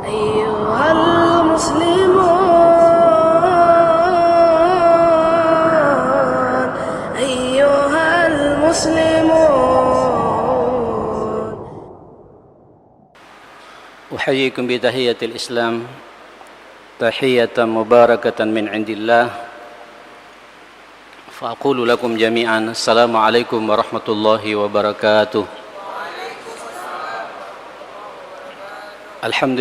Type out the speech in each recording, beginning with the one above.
أيها المسلمون أيها المسلمون أحييكم بتحية الإسلام تحية مباركة من عند الله فأقول لكم جميعا السلام عليكم ورحمة الله وبركاته. الحمد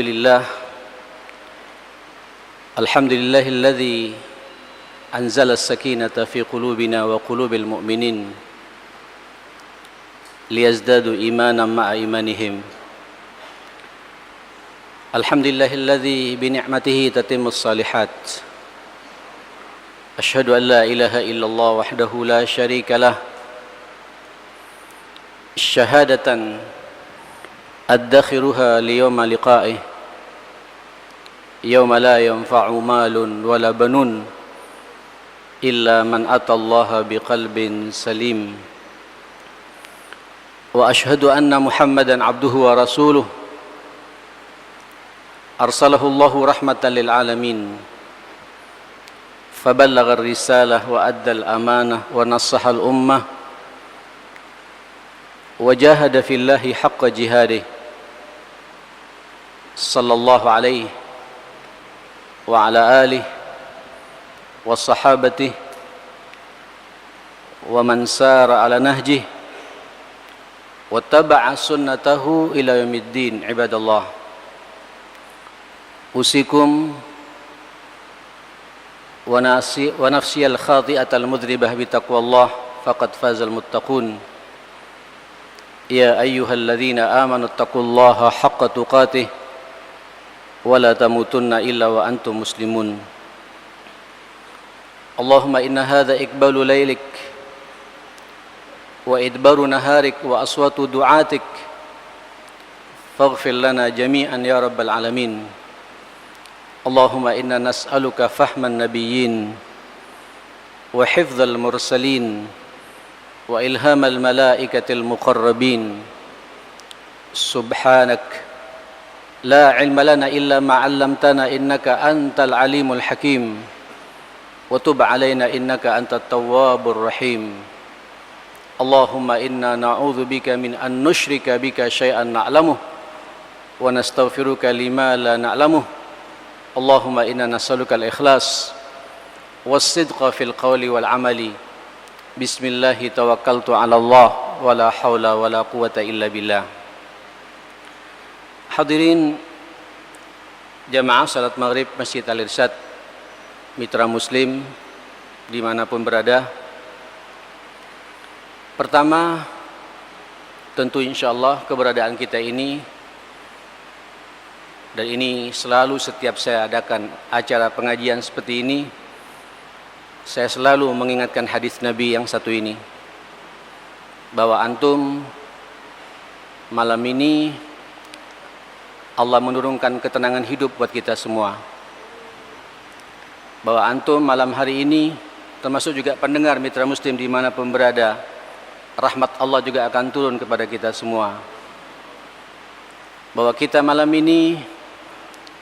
لله الذي أنزل السكينة في قلوبنا وقلوب المؤمنين ليزدادوا إيمانا مع إيمانهم. الحمد لله الذي بنعمته تتم الصالحات. أشهد أن لا إله إلا الله وحده لا شريك له شهادة أدخرها ليوم لقائه يوم لا ينفع مال ولا بنون إلا من أتى الله بقلب سليم. وأشهد أن محمدا عبده ورسوله أرسله الله رحمة للعالمين فبلغ الرسالة وأدى الأمانة ونصح الأمة وجاهد في الله حق جهاده صلى الله عليه وعلى آله وصحابته ومن سار على نهجه واتبع سنته إلى يوم الدين. عباد الله، أوصيكم ونفسي الخاطئة المذنبة بتقوى الله فقد فاز المتقون. يا أيها الذين آمنوا اتقوا الله حق تقاته ولا تموتن إلا وأنتم مسلمون. اللهم إن هذا إقبال ليلك وإدبار نهارك وأصوات دعاتك فاغفر لنا جميعا يا رب العالمين. اللهم إنا نسألك فهم النبيين وحفظ المرسلين وإلهام الملائكة المقربين. سبحانك لا علم لنا إلا ما علمتنا إنك أنت العليم الحكيم وتب علينا إنك أنت التواب الرحيم. اللهم إنا نعوذ بك من أن نشرك بك شيئا نعلمه ونستغفرك لما لا نعلمه. اللهم إنا نسألك الإخلاص والصدق في القول والعمل. بسم الله توكلت على الله ولا حول ولا قوة إلا بالله. Hadirin jamaah salat maghrib Masjid Al-Irsyad, mitra muslim dimanapun berada. Pertama, tentu insyaallah keberadaan kita ini, dan ini selalu setiap saya adakan acara pengajian seperti ini, saya selalu mengingatkan hadis Nabi yang satu ini, bahwa antum malam ini Allah menurunkan ketenangan hidup buat kita semua. Bahwa antum malam hari ini, termasuk juga pendengar mitra muslim dimanapun berada, rahmat Allah juga akan turun kepada kita semua. Bahwa kita malam ini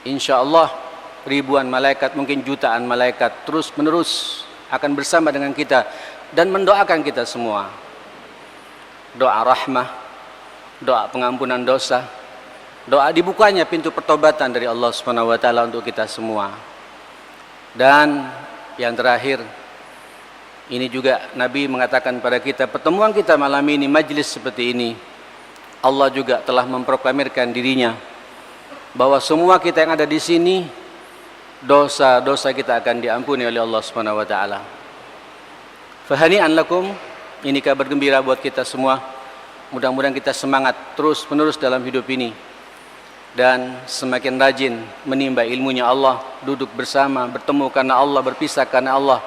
insya Allah ribuan malaikat, mungkin jutaan malaikat terus menerus akan bersama dengan kita dan mendoakan kita semua. Doa rahmah, doa pengampunan dosa, doa dibukanya pintu pertobatan dari Allah Subhanahu wa taala untuk kita semua. Dan yang terakhir, ini juga Nabi mengatakan pada kita, pertemuan kita malam ini, majlis seperti ini, Allah juga telah memproklamirkan dirinya bahwa semua kita yang ada di sini, dosa-dosa kita akan diampuni oleh Allah Subhanahu wa taala. Fahani'an lakum, ini kabar gembira buat kita semua. Mudah-mudahan kita semangat terus-menerus dalam hidup ini dan semakin rajin menimba ilmunya Allah, duduk bersama, bertemu karena Allah, berpisah karena Allah.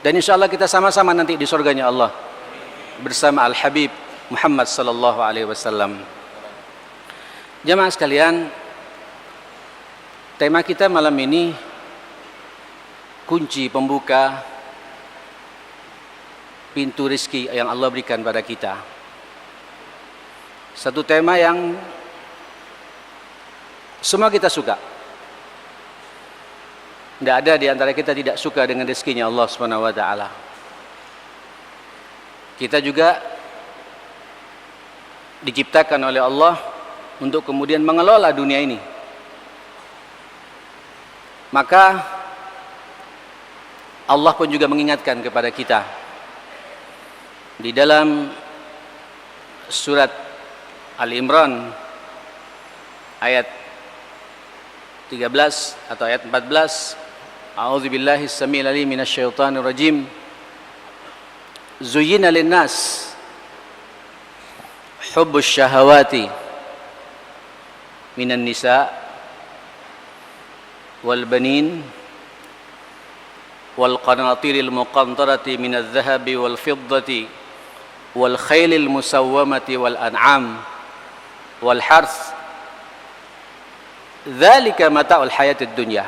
Dan insya Allah kita sama-sama nanti di surganya Allah bersama Al-Habib Muhammad sallallahu alaihi wasallam. Jamaah sekalian, tema kita malam ini kunci pembuka pintu rezeki yang Allah berikan pada kita. Satu tema yang Semua kita suka. Tidak ada di antara kita tidak suka dengan rezekinya Allah Subhanahu wa taala. Kita juga diciptakan oleh Allah untuk kemudian mengelola dunia ini. Maka Allah pun juga mengingatkan kepada kita di dalam surat Al-Imran ayat 13 atau ayat 14. A'udzubillahi as-sami'il 'alim minasyaitonir rajim. Zuyyina lin-nas hubbus syahawati minan nisa wal banin wal qanatiril muqantarati minadh dhahabi wal fiddati wal khailil musawwamati wal an'am wal harth. Dzalika mata'ul hayatid dunya.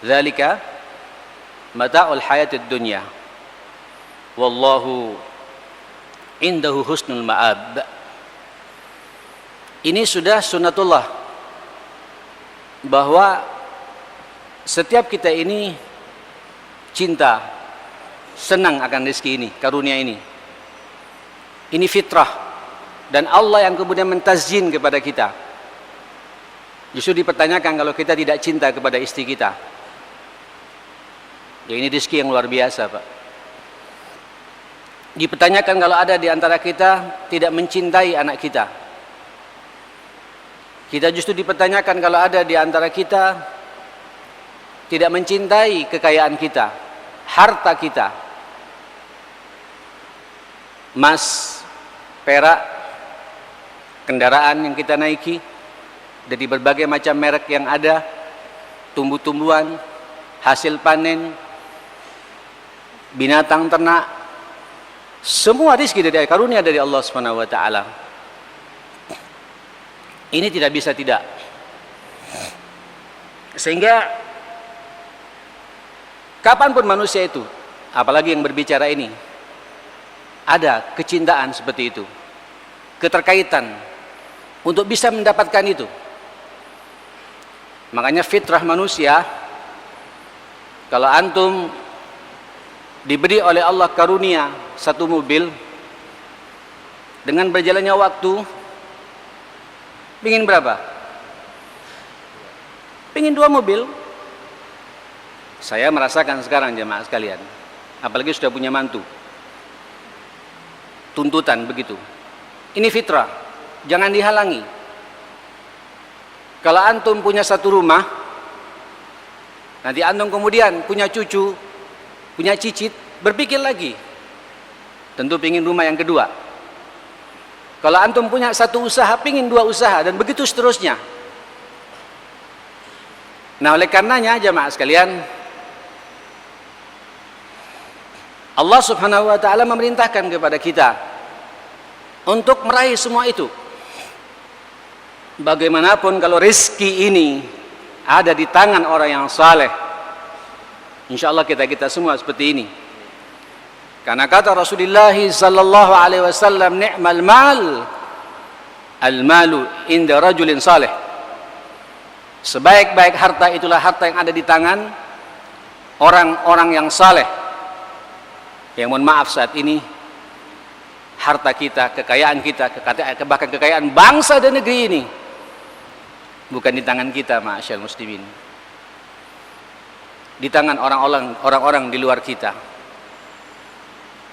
Dzalika mata'ul hayatid dunya. Wallahu indahu husnul ma'ab. Ini sudah sunnatullah, bahwa setiap kita ini cinta, senang akan rezeki ini, karunia ini. Ini fitrah, dan Allah yang kemudian mentazyin kepada kita. Justru dipertanyakan kalau kita tidak cinta kepada istri kita. Ya, ini rezeki yang luar biasa, Pak. Dipertanyakan kalau ada di antara kita tidak mencintai anak kita. Kita justru dipertanyakan kalau ada di antara kita tidak mencintai kekayaan kita, harta kita, emas, perak, kendaraan yang kita naiki dari berbagai macam merek yang ada, tumbuh-tumbuhan, hasil panen, binatang ternak, semua rezeki dari karunia dari Allah Subhanahu wa taala. Ini tidak bisa tidak. Sehingga kapanpun manusia itu, apalagi yang berbicara ini, ada kecintaan seperti itu, keterkaitan untuk bisa mendapatkan itu. Makanya fitrah manusia, kalau antum diberi oleh Allah karunia satu mobil, dengan berjalannya waktu, pingin berapa? Pingin 2 mobil. Saya merasakan sekarang jemaah sekalian, apalagi sudah punya mantu, tuntutan begitu. Ini fitrah, jangan dihalangi. Kalau antum punya satu rumah, nanti antum kemudian punya cucu, punya cicit, berpikir lagi, tentu pingin rumah yang kedua. Kalau antum punya satu usaha, pingin 2 usaha, dan begitu seterusnya. Nah, oleh karenanya jemaah sekalian, Allah Subhanahu wa taala memerintahkan kepada kita untuk meraih semua itu. Bagaimanapun kalau rezeki ini ada di tangan orang yang saleh, insyaallah kita semua seperti ini. Karena kata Rasulullah sallallahu alaihi wasallam, ni'mal mal al-malu inda rajulin saleh. Sebaik-baik harta itulah harta yang ada di tangan orang-orang yang saleh. Yang mohon maaf saat ini harta kita, kekayaan kita, bahkan kekayaan bangsa dan negeri ini bukan di tangan kita, ma'asyal muslimin. Di tangan orang-orang di luar kita.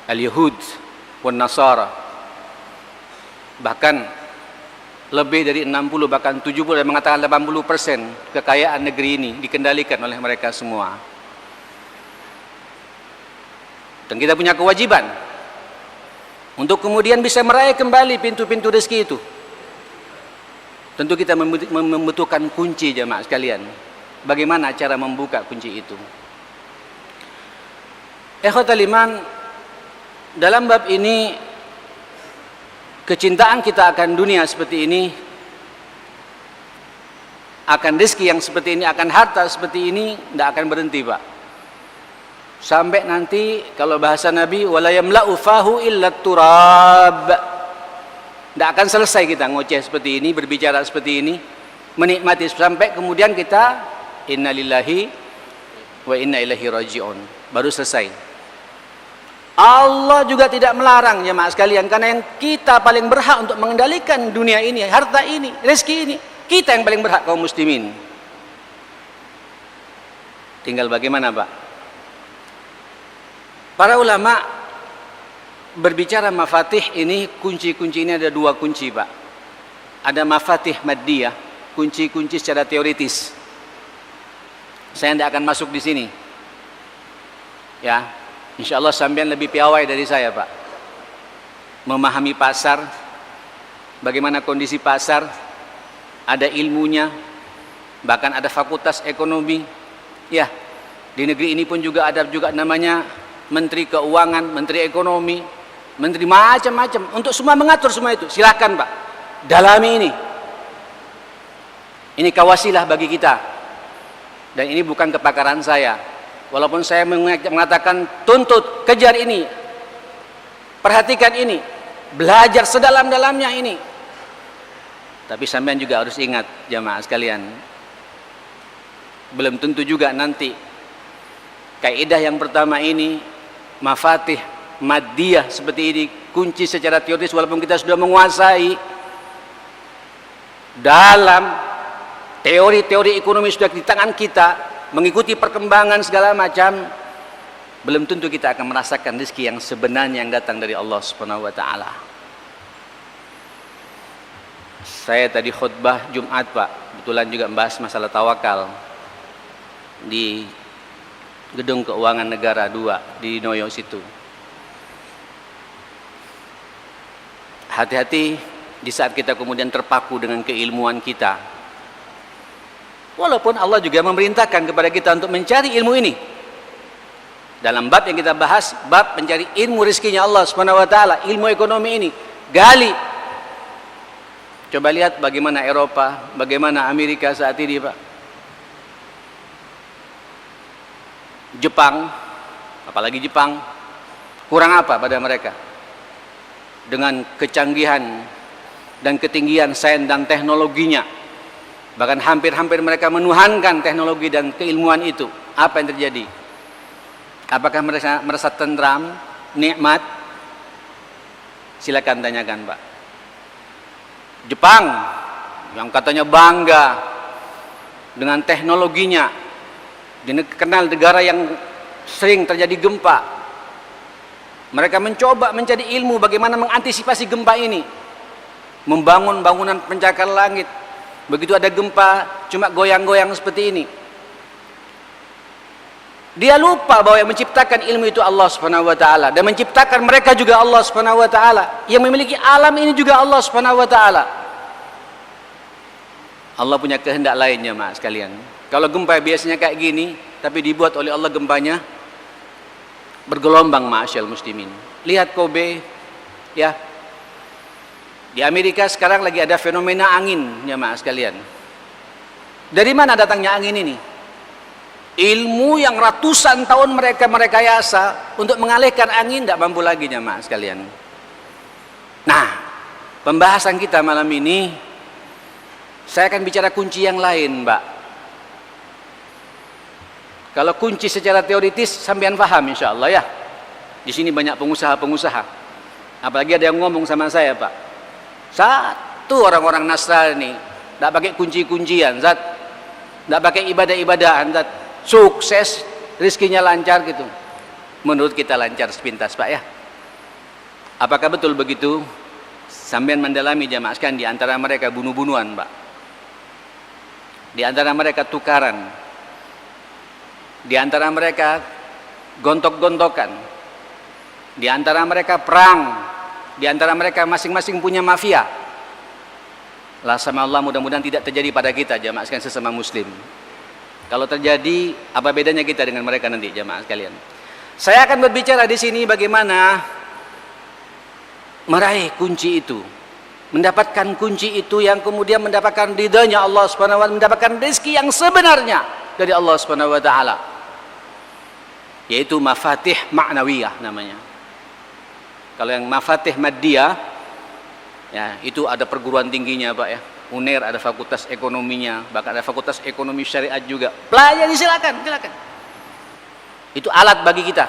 Al-Yahud wan Nasara. Bahkan lebih dari 60, bahkan 70, dan mengatakan 80% kekayaan negeri ini dikendalikan oleh mereka semua. Dan kita punya kewajiban untuk kemudian bisa meraih kembali pintu-pintu rezeki itu. Tentu kita membutuhkan kunci jemaah sekalian. Bagaimana cara membuka kunci itu? Ikhwatal iman, dalam bab ini kecintaan kita akan dunia seperti ini, akan rezeki yang seperti ini, akan harta seperti ini, tidak akan berhenti, Pak. Sampai nanti kalau bahasa Nabi, wala yamla'u fahu illa turab. Tidak akan selesai kita ngoceh seperti ini, berbicara seperti ini, menikmati sampai kemudian kita innalillahi wa inna ilaihi rajiun, baru selesai. Allah juga tidak melarang jemaah sekalian, karena yang kita paling berhak untuk mengendalikan dunia ini, harta ini, rezeki ini, kita yang paling berhak kaum muslimin. Tinggal bagaimana, Pak? Para ulama berbicara mafatih ini, kunci-kunci ini ada dua kunci, Pak. Ada mafatih maddiyah, kunci-kunci secara teoritis. Saya tidak akan masuk di sini. Ya, insya Allah sampean lebih piawai dari saya, Pak. Memahami pasar, bagaimana kondisi pasar, ada ilmunya, bahkan ada fakultas ekonomi. Ya, di negeri ini pun juga ada juga namanya Menteri Keuangan, Menteri Ekonomi, Menteri macam-macam untuk semua mengatur semua itu. Silakan, Pak, dalami ini. Ini kawasilah bagi kita. Dan ini bukan kepakaran saya. Walaupun saya mengatakan tuntut, kejar ini, perhatikan ini, belajar sedalam-dalamnya ini. Tapi sampean juga harus ingat jamaah sekalian, belum tentu juga nanti kaidah yang pertama ini, mafatih maddiyah seperti ini, kunci secara teoris, walaupun kita sudah menguasai dalam teori-teori ekonomi sudah di tangan kita, mengikuti perkembangan segala macam, belum tentu kita akan merasakan rezeki yang sebenarnya yang datang dari Allah Subhanahu wa taala. Saya tadi khutbah Jumat, Pak, kebetulan juga membahas masalah tawakal di Gedung Keuangan Negara 2 di Noyo situ. Hati-hati di saat kita kemudian terpaku dengan keilmuan kita. Walaupun Allah juga memerintahkan kepada kita untuk mencari ilmu ini. Dalam bab yang kita bahas, bab mencari ilmu rezekinya Allah Subhanahu wa taala, ilmu ekonomi ini, gali. Coba lihat bagaimana Eropa, bagaimana Amerika saat ini, Pak. Jepang, apalagi Jepang, kurang apa pada mereka? Dengan kecanggihan dan ketinggian sains dan teknologinya, bahkan hampir-hampir mereka menuhankan teknologi dan keilmuan itu. Apa yang terjadi? Apakah mereka merasa tentram, nikmat? Silakan tanyakan, Pak. Jepang yang katanya bangga dengan teknologinya, dikenal negara yang sering terjadi gempa. Mereka mencoba mencari ilmu bagaimana mengantisipasi gempa ini, membangun bangunan pencakar langit. Begitu ada gempa, cuma goyang-goyang seperti ini. Dia lupa bahwa yang menciptakan ilmu itu Allah Subhanahu wa taala, dan menciptakan mereka juga Allah Subhanahu wa taala. Yang memiliki alam ini juga Allah Subhanahu wa taala. Allah punya kehendak lainnya, Mas sekalian. Kalau gempa biasanya kayak gini, tapi dibuat oleh Allah gempanya bergelombang, ma'asyal muslimin. Lihat Kobe, ya. Di Amerika sekarang lagi ada fenomena angin, ya jemaah sekalian. Dari mana datangnya angin ini? Ilmu yang ratusan tahun mereka rekayasa untuk mengalihkan angin tidak mampu lagi, jemaah sekalian. Nah, pembahasan kita malam ini, saya akan bicara kunci yang lain, Mbak. Kalau kunci secara teoritis, sampean paham insya Allah ya. Di sini banyak pengusaha-pengusaha. Apalagi ada yang ngomong sama saya, Pak. Satu orang-orang Nasrani tidak pakai kunci-kuncian, Zat, tidak pakai ibadah-ibadahan, Zat, sukses, rezekinya lancar gitu. Menurut kita lancar sepintas, Pak ya. Apakah betul begitu? Sambil mendalami jamaah sekalian, di antara mereka bunuh-bunuhan, Pak. Di antara mereka tukaran. Di antara mereka gontok-gontokan. Di antara mereka perang. Di antara mereka masing-masing punya mafia. La sama Allah, mudah-mudahan tidak terjadi pada kita jamaah sekalian sesama muslim. Kalau terjadi, apa bedanya kita dengan mereka nanti jamaah sekalian? Saya akan berbicara di sini bagaimana meraih kunci itu, mendapatkan kunci itu yang kemudian mendapatkan ridhanya Allah Subhanahu wa taala, mendapatkan rezeki yang sebenarnya dari Allah Subhanahu wa taala, yaitu mafatih ma'nawiyah namanya. Kalau yang mafatih maddiyah, ya itu ada perguruan tingginya, Pak ya. UNER ada fakultas ekonominya, bahkan ada fakultas ekonomi syariat juga. Pelajari, silakan. Itu alat bagi kita.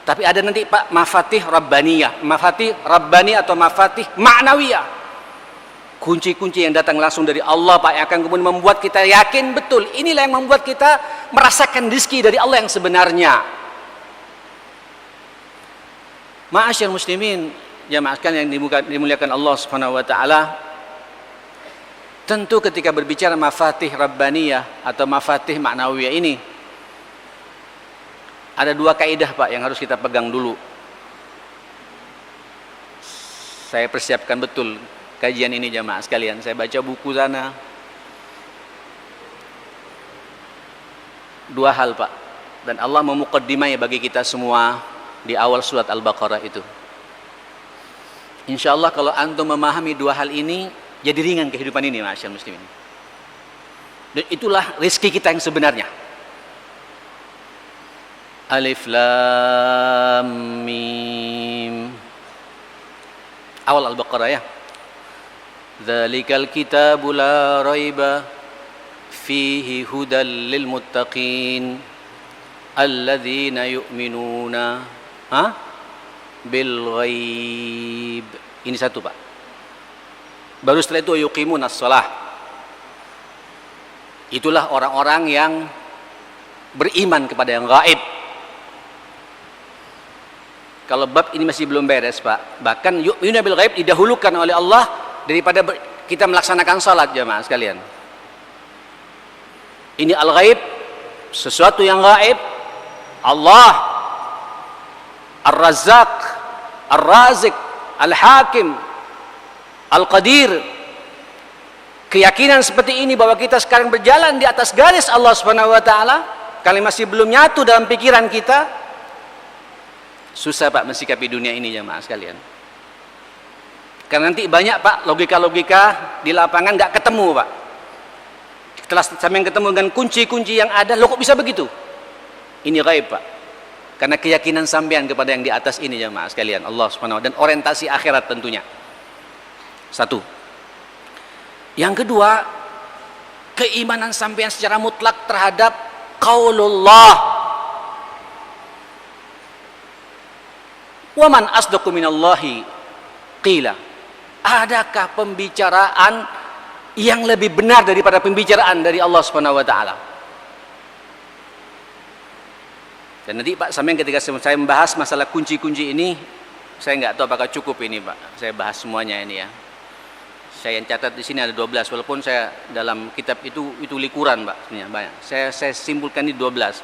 Tapi ada nanti Pak mafatih rabbaniyah, mafatih rabbani atau mafatih ma'nawiyah. Kunci-kunci yang datang langsung dari Allah Pak, yang akan kemudian membuat kita yakin betul. Inilah yang membuat kita merasakan rezeki dari Allah yang sebenarnya. Ma'asyar muslimin, jamaah sekalian yang dimuliakan Allah Subhanahu wa taala. Tentu ketika berbicara mafatih rabbaniyah atau mafatih ma'nawiyah ini, ada dua kaidah Pak yang harus kita pegang dulu. Saya persiapkan betul kajian ini jamaah sekalian. Saya baca buku sana. Dua hal Pak. Dan Allah memuqaddimahnya bagi kita semua di awal surat Al-Baqarah itu. Insya Allah kalau antum memahami dua hal ini, jadi ringan kehidupan ini, masyaallah muslimin. Dan itulah rezeki kita yang sebenarnya. Alif Lam Mim. Awal Al-Baqarah ya. Dzalikal kitabu la raiba fihi hudal lil muttaqin alladzina yu'minuna bil ghaib. Ini satu Pak. Baru setelah itu yuqimunas shalah. Itulah orang-orang yang beriman kepada yang gaib. Kalau bab ini masih belum beres Pak. Bahkan yu'minuna bil ghaib didahulukan oleh Allah daripada kita melaksanakan salat jamaah sekalian. Ini al-ghaib, sesuatu yang gaib. Allah Ar-Razzaq, Ar-Razik, Al-Hakim, Al-Qadir. Keyakinan seperti ini bahwa kita sekarang berjalan di atas garis Allah Subhanahu wa taala, kalau masih belum nyatu dalam pikiran kita, susah Pak mensikapi dunia ini jemaah sekalian. Karena nanti banyak Pak logika-logika di lapangan nggak ketemu Pak. Setelah sampai ketemu dengan kunci-kunci yang ada, loh kok bisa begitu? Ini gaib Pak. Karena keyakinan sampean kepada yang di atas ini jemaah sekalian, Allah Subhanahu wa taala, dan orientasi akhirat tentunya. Satu. Yang kedua, keimanan sampean secara mutlak terhadap qaulullah. Wa man asdaqu minallahi qila. Adakah pembicaraan yang lebih benar daripada pembicaraan dari Allah Subhanahu wa taala? Dan nanti Pak sampean ketika saya membahas masalah kunci-kunci ini, saya nggak tahu apakah cukup ini Pak. Saya bahas semuanya ini ya. Saya yang catat di sini ada 12, walaupun saya dalam kitab itu likuran Pak, sebenarnya banyak. Saya simpulkan di 12.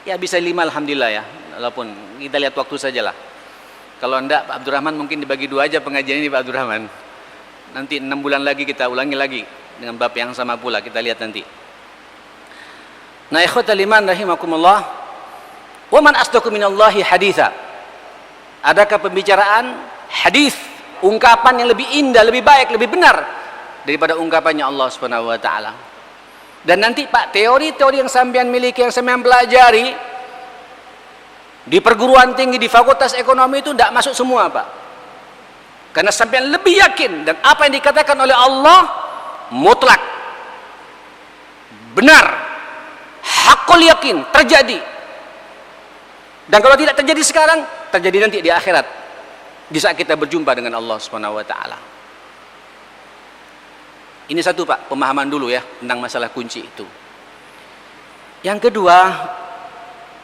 Ya bisa 5 alhamdulillah ya. Walaupun kita lihat waktu sajalah. Kalau enggak Pak Abdurrahman mungkin dibagi 2 aja pengajian ini Pak Abdurrahman. Nanti 6 bulan lagi kita ulangi lagi dengan bab yang sama pula, kita lihat nanti. Nah, ikhwatal iman rahimakumullah. Wa man asdaqu minallahi haditha. Adakah pembicaraan hadis, ungkapan yang lebih indah, lebih baik, lebih benar daripada ungkapannya Allah Subhanahu wa taala? Dan nanti Pak, teori-teori yang sampean miliki, yang sampean pelajari di perguruan tinggi, di fakultas ekonomi itu tidak masuk semua Pak. Karena sampean lebih yakin dan apa yang dikatakan oleh Allah mutlak, benar, hakul yakin, terjadi. Dan kalau tidak terjadi sekarang, terjadi nanti di akhirat, di saat kita berjumpa dengan Allah Subhanahu wa taala. Ini satu Pak, pemahaman dulu ya tentang masalah kunci itu. Yang kedua,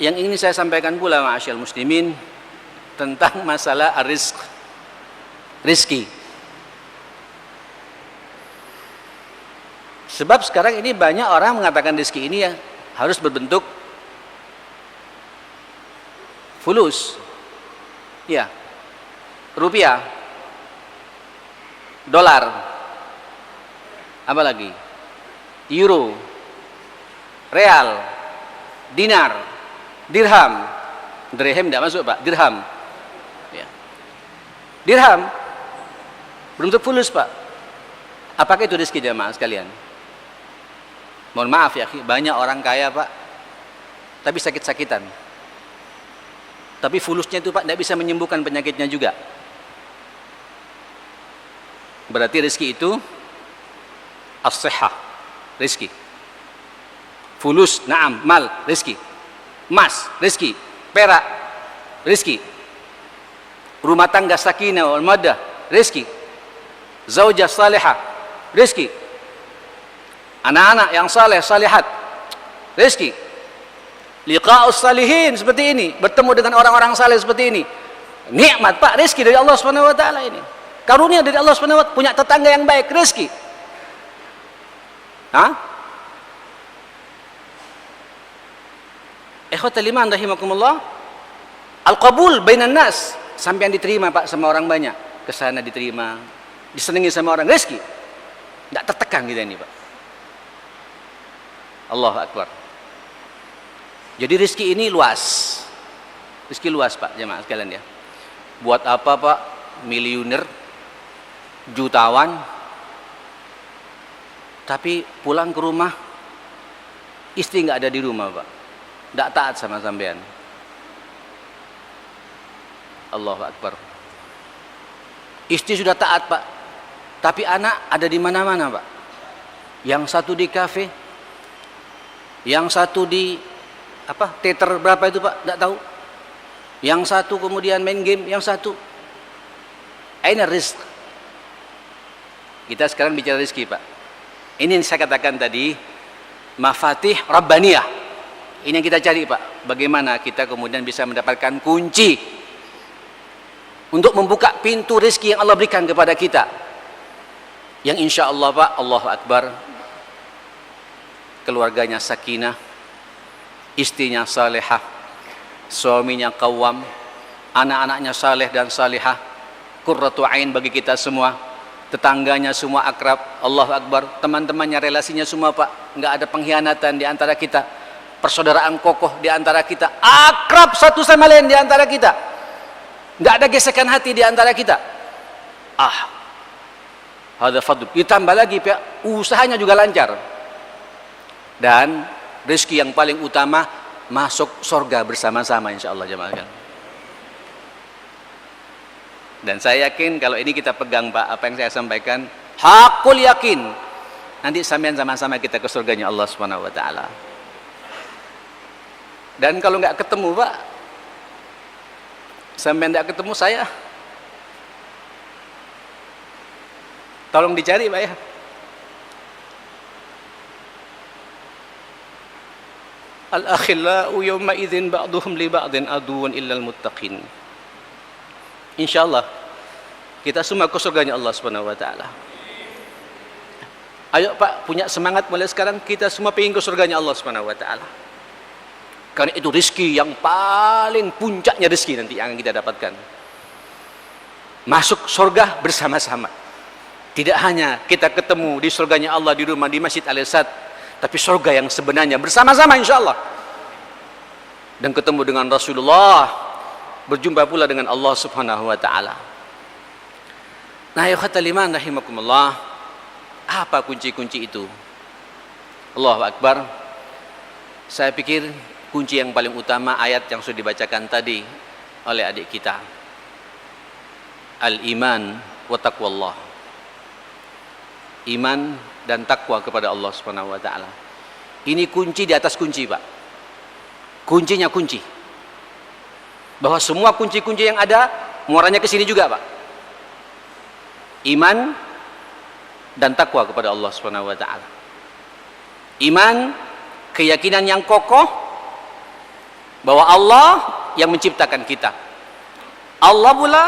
yang ingin saya sampaikan pula ma'asyal muslimin, tentang masalah rizki. Sebab sekarang ini banyak orang mengatakan rizki ini ya harus berbentuk fulus, ya, rupiah, dolar, apa lagi, euro, real, dinar, dirham. Dirham tidak masuk Pak, dirham, ya. Dirham berbentuk fulus Pak. Apakah itu rezeki jamaah sekalian? Mohon maaf ya, banyak orang kaya Pak, tapi sakit-sakitan. Tapi fulusnya itu Pak tidak bisa menyembuhkan penyakitnya juga. Berarti rezeki itu As-sihah, rezeki. Fulus, na'am, mal, rezeki. Emas, rezeki. Perak, rezeki. Rumah tangga sakinah wal mawaddah, rezeki. Zaujah salihah, rezeki. Anak-anak yang saleh, salihat, rezeki. Liqa'us salihin seperti ini, bertemu dengan orang-orang saleh seperti ini. Nikmat Pak, rezeki dari Allah Subhanahu wa taala ini. Karunia dari Allah Subhanahu wa taala, punya tetangga yang baik, rezeki. Ikhwatal iman rahimakumullah. Al-qabul bainan nas, sampai yang diterima Pak sama orang banyak, kesana diterima, disenangi sama orang, rezeki. Tidak tertekan kita ini Pak. Allahu Akbar. Jadi rezeki ini luas. Rezeki luas Pak, jemaah sekalian ya. Buat apa Pak miliuner, jutawan, tapi pulang ke rumah istri nggak ada di rumah Pak, nggak taat sama sampean. Allahu Akbar. Istri sudah taat Pak, tapi anak ada di mana-mana Pak. Yang satu di kafe, yang satu di teater berapa itu Pak, nggak tahu. Yang satu kemudian main game, yang satu. Aina rizq. Kita sekarang bicara rezeki Pak. Ini yang saya katakan tadi, mafatih rabbaniyah. Ini yang kita cari Pak. Bagaimana kita kemudian bisa mendapatkan kunci untuk membuka pintu rezeki yang Allah berikan kepada kita. Yang insya Allah Pak, Allahu Akbar, keluarganya sakinah, istrinya salihah, suaminya qawwam, anak-anaknya saleh dan salihah, qurratu ain bagi kita semua, tetangganya semua akrab, Allahu Akbar, teman-temannya relasinya semua Pak, nggak ada pengkhianatan di antara kita, persaudaraan kokoh di antara kita, akrab satu sama lain di antara kita, nggak ada gesekan hati di antara kita. Hadza fadl. Ditambah lagi Pak, usahanya juga lancar. Dan rezeki yang paling utama, masuk surga bersama-sama insyaallah jemaah. Dan saya yakin kalau ini kita pegang Pak, apa yang saya sampaikan hakul yakin, nanti sampean sama-sama kita ke surganya Allah Subhanahu wa taala. Dan kalau nggak ketemu Pak, sampean nggak ketemu saya, tolong dicari Pak ya. Al-akhillau yawma idzin ba'duhum li ba'din aduwwun illal muttaqin. Insyaallah kita semua ke surganya Allah Subhanahu wa taala. Ayo Pak, punya semangat mulai sekarang, kita semua pengen ke surganya Allah Subhanahu wa taala. Karena itu rezeki yang paling puncaknya rezeki nanti yang kita dapatkan. Masuk surga bersama-sama. Tidak hanya kita ketemu di surganya Allah di rumah di Masjid Al-Irsyad, tapi surga yang sebenarnya bersama-sama insyaallah. Dan ketemu dengan Rasulullah, berjumpa pula dengan Allah Subhanahu wa taala. Nah, ya khatul iman rahimakumullah, apa kunci-kunci itu? Allahu Akbar. Saya pikir kunci yang paling utama ayat yang sudah dibacakan tadi oleh adik kita. Al-iman wa taqwallah. Iman dan takwa kepada Allah Subhanahu wa taala. Ini kunci di atas kunci, Pak. Kuncinya kunci. Bahwa semua kunci-kunci yang ada muaranya ke sini juga, Pak. Iman dan takwa kepada Allah Subhanahu wa taala. Iman, keyakinan yang kokoh bahwa Allah yang menciptakan kita. Allah pula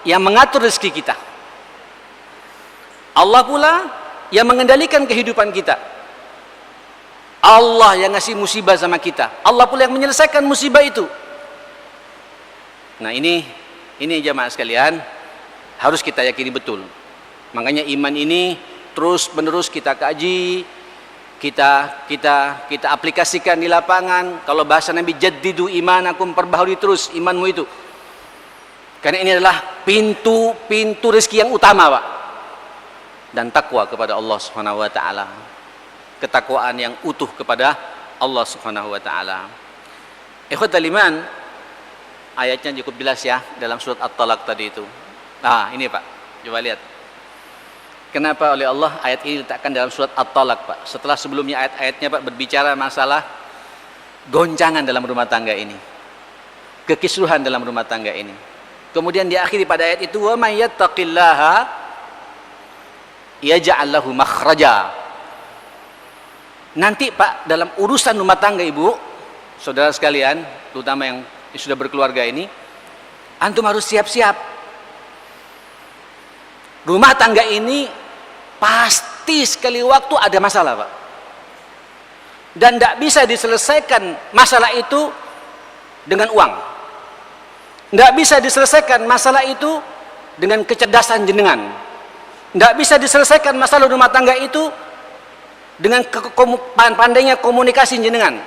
yang mengatur rezeki kita. Allah pula yang mengendalikan kehidupan kita. Allah yang ngasih musibah sama kita. Allah pula yang menyelesaikan musibah itu. Nah, ini jamaah sekalian harus kita yakini betul. Makanya iman ini terus menerus kita kaji, kita aplikasikan di lapangan. Kalau bahasa Nabi, jaddidu imanakum, perbaharui terus imanmu itu. Karena ini adalah pintu rezeki yang utama, Pak. Dan takwa kepada Allah Subhanahu wa taala. Ketakwaan yang utuh kepada Allah Subhanahu wa taala. Ikhwatul iman, ayatnya cukup jelas ya dalam surat At-Talaq tadi itu. Nah, ini Pak, coba lihat. Kenapa oleh Allah ayat ini diletakkan dalam surat At-Talaq, Pak? Setelah sebelumnya ayat-ayatnya, Pak, berbicara masalah goncangan dalam rumah tangga ini, kekisruhan dalam rumah tangga ini. Kemudian diakhiri pada ayat itu, wa may yattaqillaha yaj'al lahu makhraja. Nanti, Pak, dalam urusan rumah tangga, Ibu, saudara sekalian, terutama yang sudah berkeluarga ini, antum harus siap-siap. Rumah tangga ini pasti sekali waktu ada masalah, Pak. Dan tidak bisa diselesaikan masalah itu dengan uang. Tidak bisa diselesaikan masalah itu dengan kecerdasan jenengan. Tidak bisa diselesaikan masalah rumah tangga itu dengan pandainya komunikasi jenengan.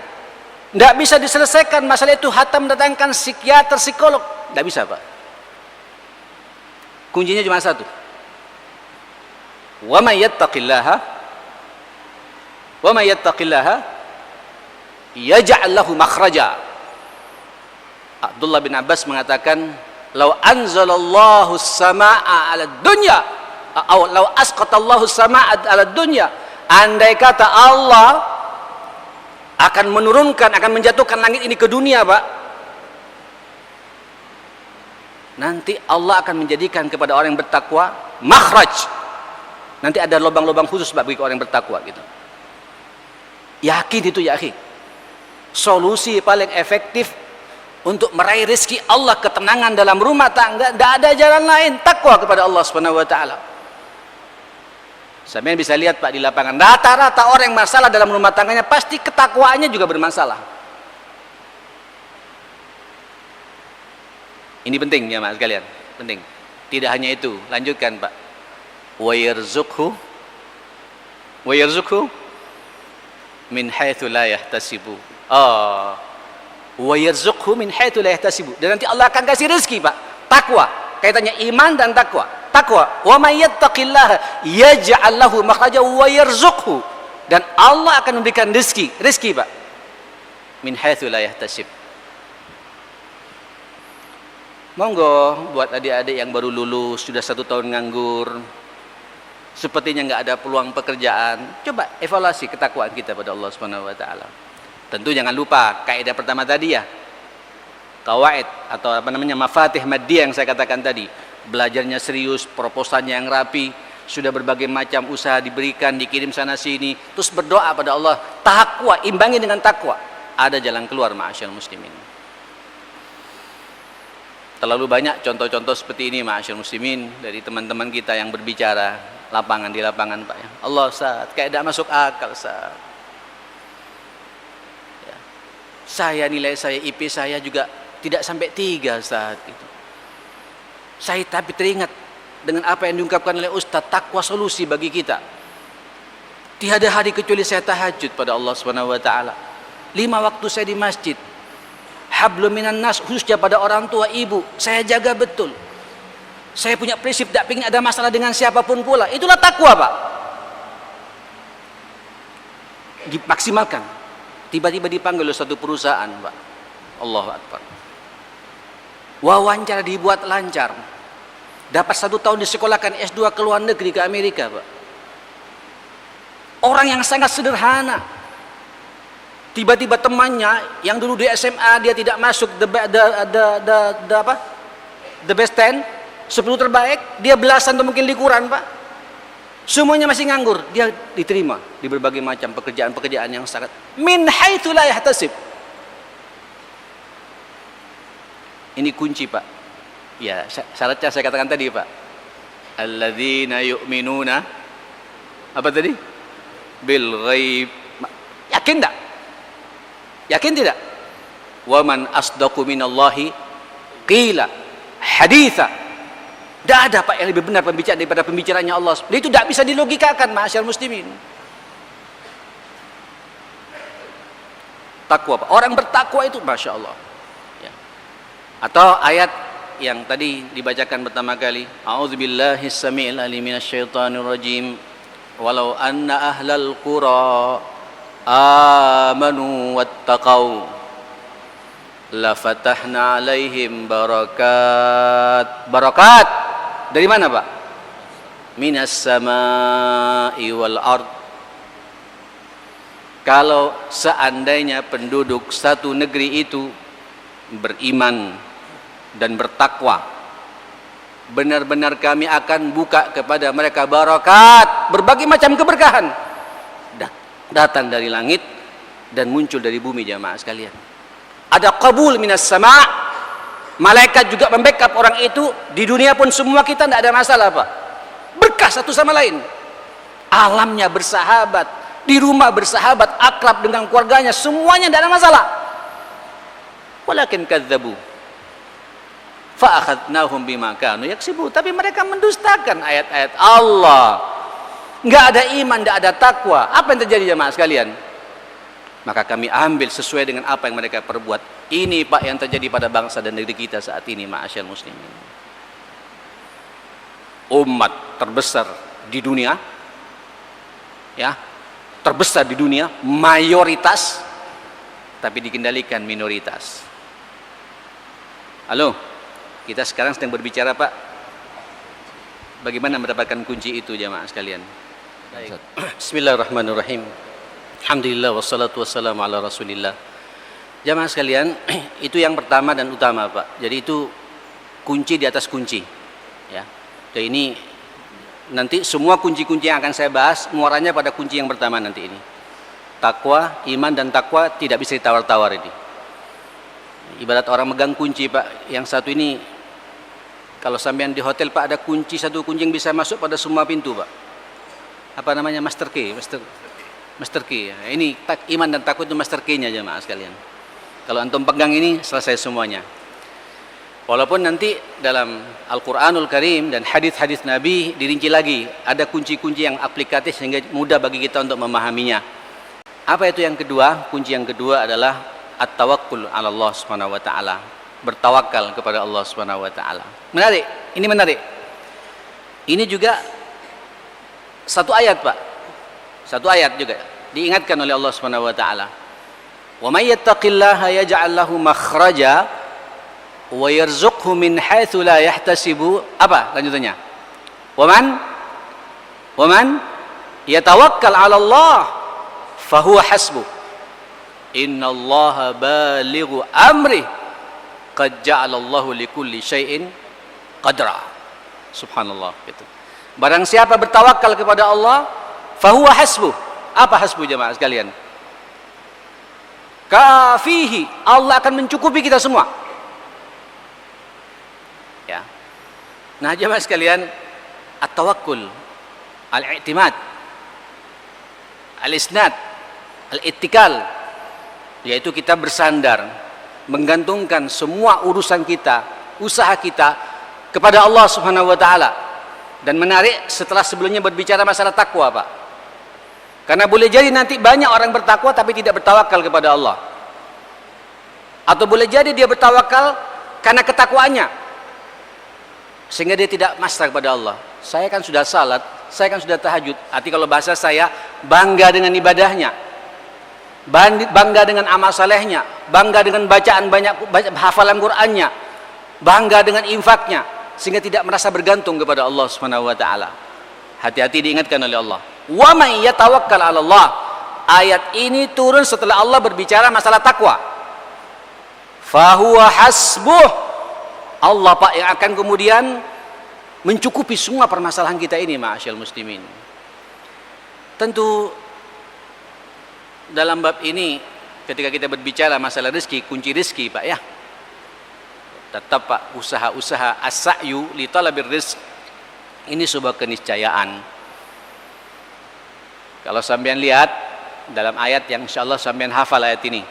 Tidak bisa diselesaikan masalah itu hatta mendatangkan psikiater, psikolog. Tidak bisa, Pak. Kuncinya cuma satu. Wa may yattaqillaha yaj'al lahu makhraja. Abdullah bin Abbas mengatakan, "Lau anzalallahu as-samaa'a 'ala dunya, atau lau asqatallahu as-samaa'a 'ala dunya." Andai kata Allah akan menurunkan, akan menjatuhkan langit ini ke dunia, Pak, nanti Allah akan menjadikan kepada orang yang bertakwa makhraj. Nanti ada lubang-lubang khusus bagi orang yang bertakwa gitu. Yakin itu, yakin. Solusi paling efektif untuk meraih rezeki Allah, ketenangan dalam rumah tangga, tidak ada jalan lain, takwa kepada Allah Subhanahu wa taala. Sampai bisa lihat, Pak, di lapangan rata-rata orang yang masalah dalam rumah tangganya pasti ketakwaannya juga bermasalah. Ini penting ya, Mas sekalian, penting. Tidak hanya itu, lanjutkan, Pak. Wa yarzuqhu min haitsu la yahtasibu. Wa yarzuqhu min haitsu la yahtasibu. Dan nanti Allah akan kasih rezeki, Pak. Takwa, kaitannya iman dan takwa. Takwa, wa may yattaqillaha yaj'al lahu makhraja wa yarzuqhu. Dan Allah akan memberikan rezeki, Pak. Min haitsu la yahtasib. Monggo buat adik-adik yang baru lulus, sudah 1 tahun nganggur, sepertinya nggak ada peluang pekerjaan, coba evaluasi ketakwaan kita pada Allah Subhanahu wa taala. Tentu jangan lupa kaidah pertama tadi ya, kawaid atau mafatih maddiyah yang saya katakan tadi. Belajarnya serius, proposalnya yang rapi, sudah berbagai macam usaha diberikan, dikirim sana sini, terus berdoa pada Allah, takwa, imbangi dengan takwa. Ada jalan keluar, ma'asyal muslimin. Terlalu banyak contoh-contoh seperti ini, ma'asyal muslimin, dari teman-teman kita yang berbicara di lapangan, Pak ya. Allah, Ustaz, kayak tidak masuk akal, Ustaz. Ya. Nilai saya, IP saya juga tidak sampai 3, Ustaz gitu. Saya tapi teringat dengan apa yang diungkapkan oleh Ustaz, takwa solusi bagi kita. Tiada hari kecuali saya tahajud pada Allah Subhanahu wa taala. 5 waktu saya di masjid. Hablum minan nas, khususnya pada orang tua, ibu, saya jaga betul. Saya punya prinsip tidak ingin ada masalah dengan siapapun pula. Itulah takwa, Pak. Dimaksimalkan. Tiba-tiba dipanggil oleh satu perusahaan, Pak. Allahu Akbar. Wawancara dibuat lancar. Dapat 1 tahun disekolahkan S2 ke luar negeri, ke Amerika, Pak. Orang yang sangat sederhana. Tiba-tiba temannya yang dulu di SMA dia tidak masuk the best 10, 10 terbaik, dia belasan atau mungkin likuran, Pak. Semuanya masih nganggur, dia diterima di berbagai macam pekerjaan-pekerjaan yang sangat min haitsu la yahtasib. Ini kunci, Pak. Ya, syaratnya saya katakan tadi, Pak. Alladzina yu'minuna apa tadi? Bil ghaib. Yakin enggak? Yakin tidak? Wa man asdaqu minallahi qila haditha. Tidak ada, Pak, yang lebih benar pembicara daripada pembicaranya Allah. Itu tidak bisa dilogikakan, ma'asyar muslimin. Takwa, Pak. Orang bertakwa itu, Masya Allah ya. Atau ayat yang tadi dibacakan pertama kali, a'udzubillahis samiil alim minasyaitonir rajim, walau anna ahlal qura amanu wattaqau la fatahna alaihim barakat. Barakat dari mana, Pak? minas samai wal ard. Kalau seandainya penduduk satu negeri itu beriman dan bertakwa, benar-benar kami akan buka kepada mereka barakat, berbagai macam keberkahan datang dari langit dan muncul dari bumi. Jamaah sekalian, ada qabul minas sama'. Malaikat juga membackup orang itu. Di dunia pun semua kita tidak ada masalah apa, berkah satu sama lain. Alamnya bersahabat, di rumah bersahabat, akrab dengan keluarganya, semuanya tidak ada masalah. Walakin kadzabu fa akhadnahum bima kanu yaksibu. Tapi mereka mendustakan ayat-ayat Allah. Enggak ada iman, enggak ada takwa. Apa yang terjadi jemaah sekalian? Maka kami ambil sesuai dengan apa yang mereka perbuat. Ini Pak yang terjadi pada bangsa dan negeri kita saat ini, ma'asyal muslimin. Umat terbesar di dunia, ya, terbesar di dunia, mayoritas, tapi dikendalikan minoritas. Halo, kita sekarang sedang berbicara Pak, bagaimana mendapatkan kunci itu jamaah sekalian. Baik. Bismillahirrahmanirrahim. Alhamdulillah wassalatu wassalamu ala rasulillah. Jamaah sekalian, itu yang pertama dan utama Pak. Jadi itu kunci di atas kunci, ya. Jadi ini nanti semua kunci-kunci yang akan saya bahas muaranya pada kunci yang pertama nanti ini. Takwa, iman dan takwa tidak bisa ditawar-tawar ini. Ibarat orang megang kunci Pak. Yang satu ini, kalau sampean di hotel Pak, ada kunci, satu kunci yang bisa masuk pada semua pintu Pak. Apa namanya? Master key, master key. Ini iman dan takwa itu master key-nya jemaah sekalian. Kalau antum pegang ini selesai semuanya. Walaupun nanti dalam Al-Qur'anul Karim dan hadis-hadis Nabi dirinci lagi, ada kunci-kunci yang aplikatif sehingga mudah bagi kita untuk memahaminya. Apa itu yang kedua? Kunci yang kedua adalah at-tawakkul 'ala Allah Subhanahu wa taala. Bertawakal kepada Allah Subhanahu wa taala. Menarik, ini menarik. Ini juga satu ayat Pak. Satu ayat juga diingatkan oleh Allah Subhanahu wa taala. Wa may yattaqillaha yaj'al lahu makhraja wa yarzuqhu min haitsu la yahtasibu. Apa lanjutannya? Wa man yatawakkal 'ala Allah fa huwa hasbuh. Innallaha balighu amri qad ja'alallahu likulli syai'in qadra. Subhanallah gitu. Barang siapa bertawakal kepada Allah, fahuwa hasbuh. Apa hasbuh jemaah sekalian? Kafihi, Allah akan mencukupi kita semua. Ya. Nah jemaah sekalian, at-tawakkul, al-i'timad, al-isnad, al-ittikal, yaitu kita bersandar, menggantungkan semua urusan kita, usaha kita kepada Allah Subhanahu wa taala. Dan menarik setelah sebelumnya berbicara masalah takwa Pak. Karena boleh jadi nanti banyak orang bertakwa tapi tidak bertawakal kepada Allah. Atau boleh jadi dia bertawakal karena ketakwaannya, sehingga dia tidak pasrah kepada Allah. Saya kan sudah salat, saya kan sudah tahajud. Arti kalau bahasa saya, bangga dengan ibadahnya, bangga dengan amal salehnya, bangga dengan bacaan banyak hafalan Qur'annya, bangga dengan infaknya, sehingga tidak merasa bergantung kepada Allah Subhanahu wa taala. Hati-hati diingatkan oleh Allah. Wa may yatawakkal 'ala Allah. Ayat ini turun setelah Allah berbicara masalah takwa. Fahuwa hasbuh. Allah Pak yang akan kemudian mencukupi semua permasalahan kita ini, ma'asyal muslimin. Tentu dalam bab ini ketika kita berbicara masalah rezeki, kunci rezeki Pak ya, tetap Pak, usaha-usaha as-sa'yu li talabir rizq ini sebuah keniscayaan. Kalau sampean lihat dalam ayat yang insyaallah sampean hafal ayat ini,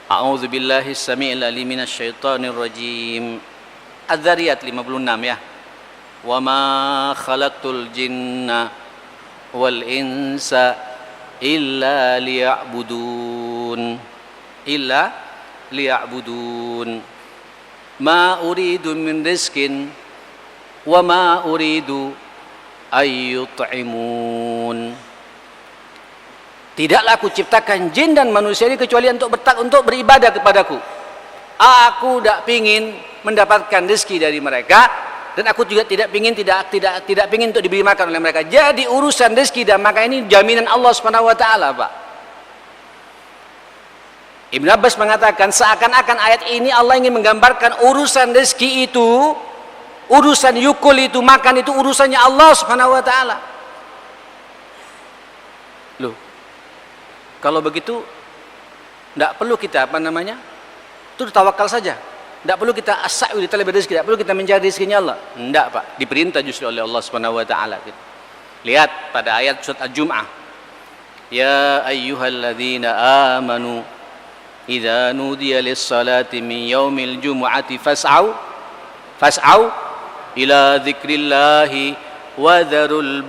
a'udzu billahi samii'il alim minasyaitonir rajim, Az-Zariyat 56 ya. Wa ma khalaqtul jinna wal insa illa liya'budun ma uridu min rizqin wa ma uridu ayyut'imun. Tidaklah aku ciptakan jin dan manusia ini kecuali untuk beribadah kepadaku. Aku tidak ingin mendapatkan rezeki dari mereka, dan aku juga tidak pingin untuk diberi makan oleh mereka. Jadi urusan rezeki dan makan ini jaminan Allah Subhanahu wa taala, Pak. Ibnu Abbas mengatakan seakan-akan ayat ini Allah ingin menggambarkan urusan rezeki itu, urusan yukul itu, makan itu urusannya Allah Subhanahu wa taala. Loh, kalau begitu tidak perlu kita itu tawakal saja. Tidak perlu kita as-sa'yu li talabi rizki, tidak perlu kita mencari rezekinya Allah. Tidak, Pak. Diperintah justru oleh Allah Subhanahu wa taala. Lihat pada ayat surat Al-Jum'ah. Ya ayyuhalladzina amanu idza nudiya lis-salati min yaumil jumu'ati fas'au ila dzikrillahi wa dzarul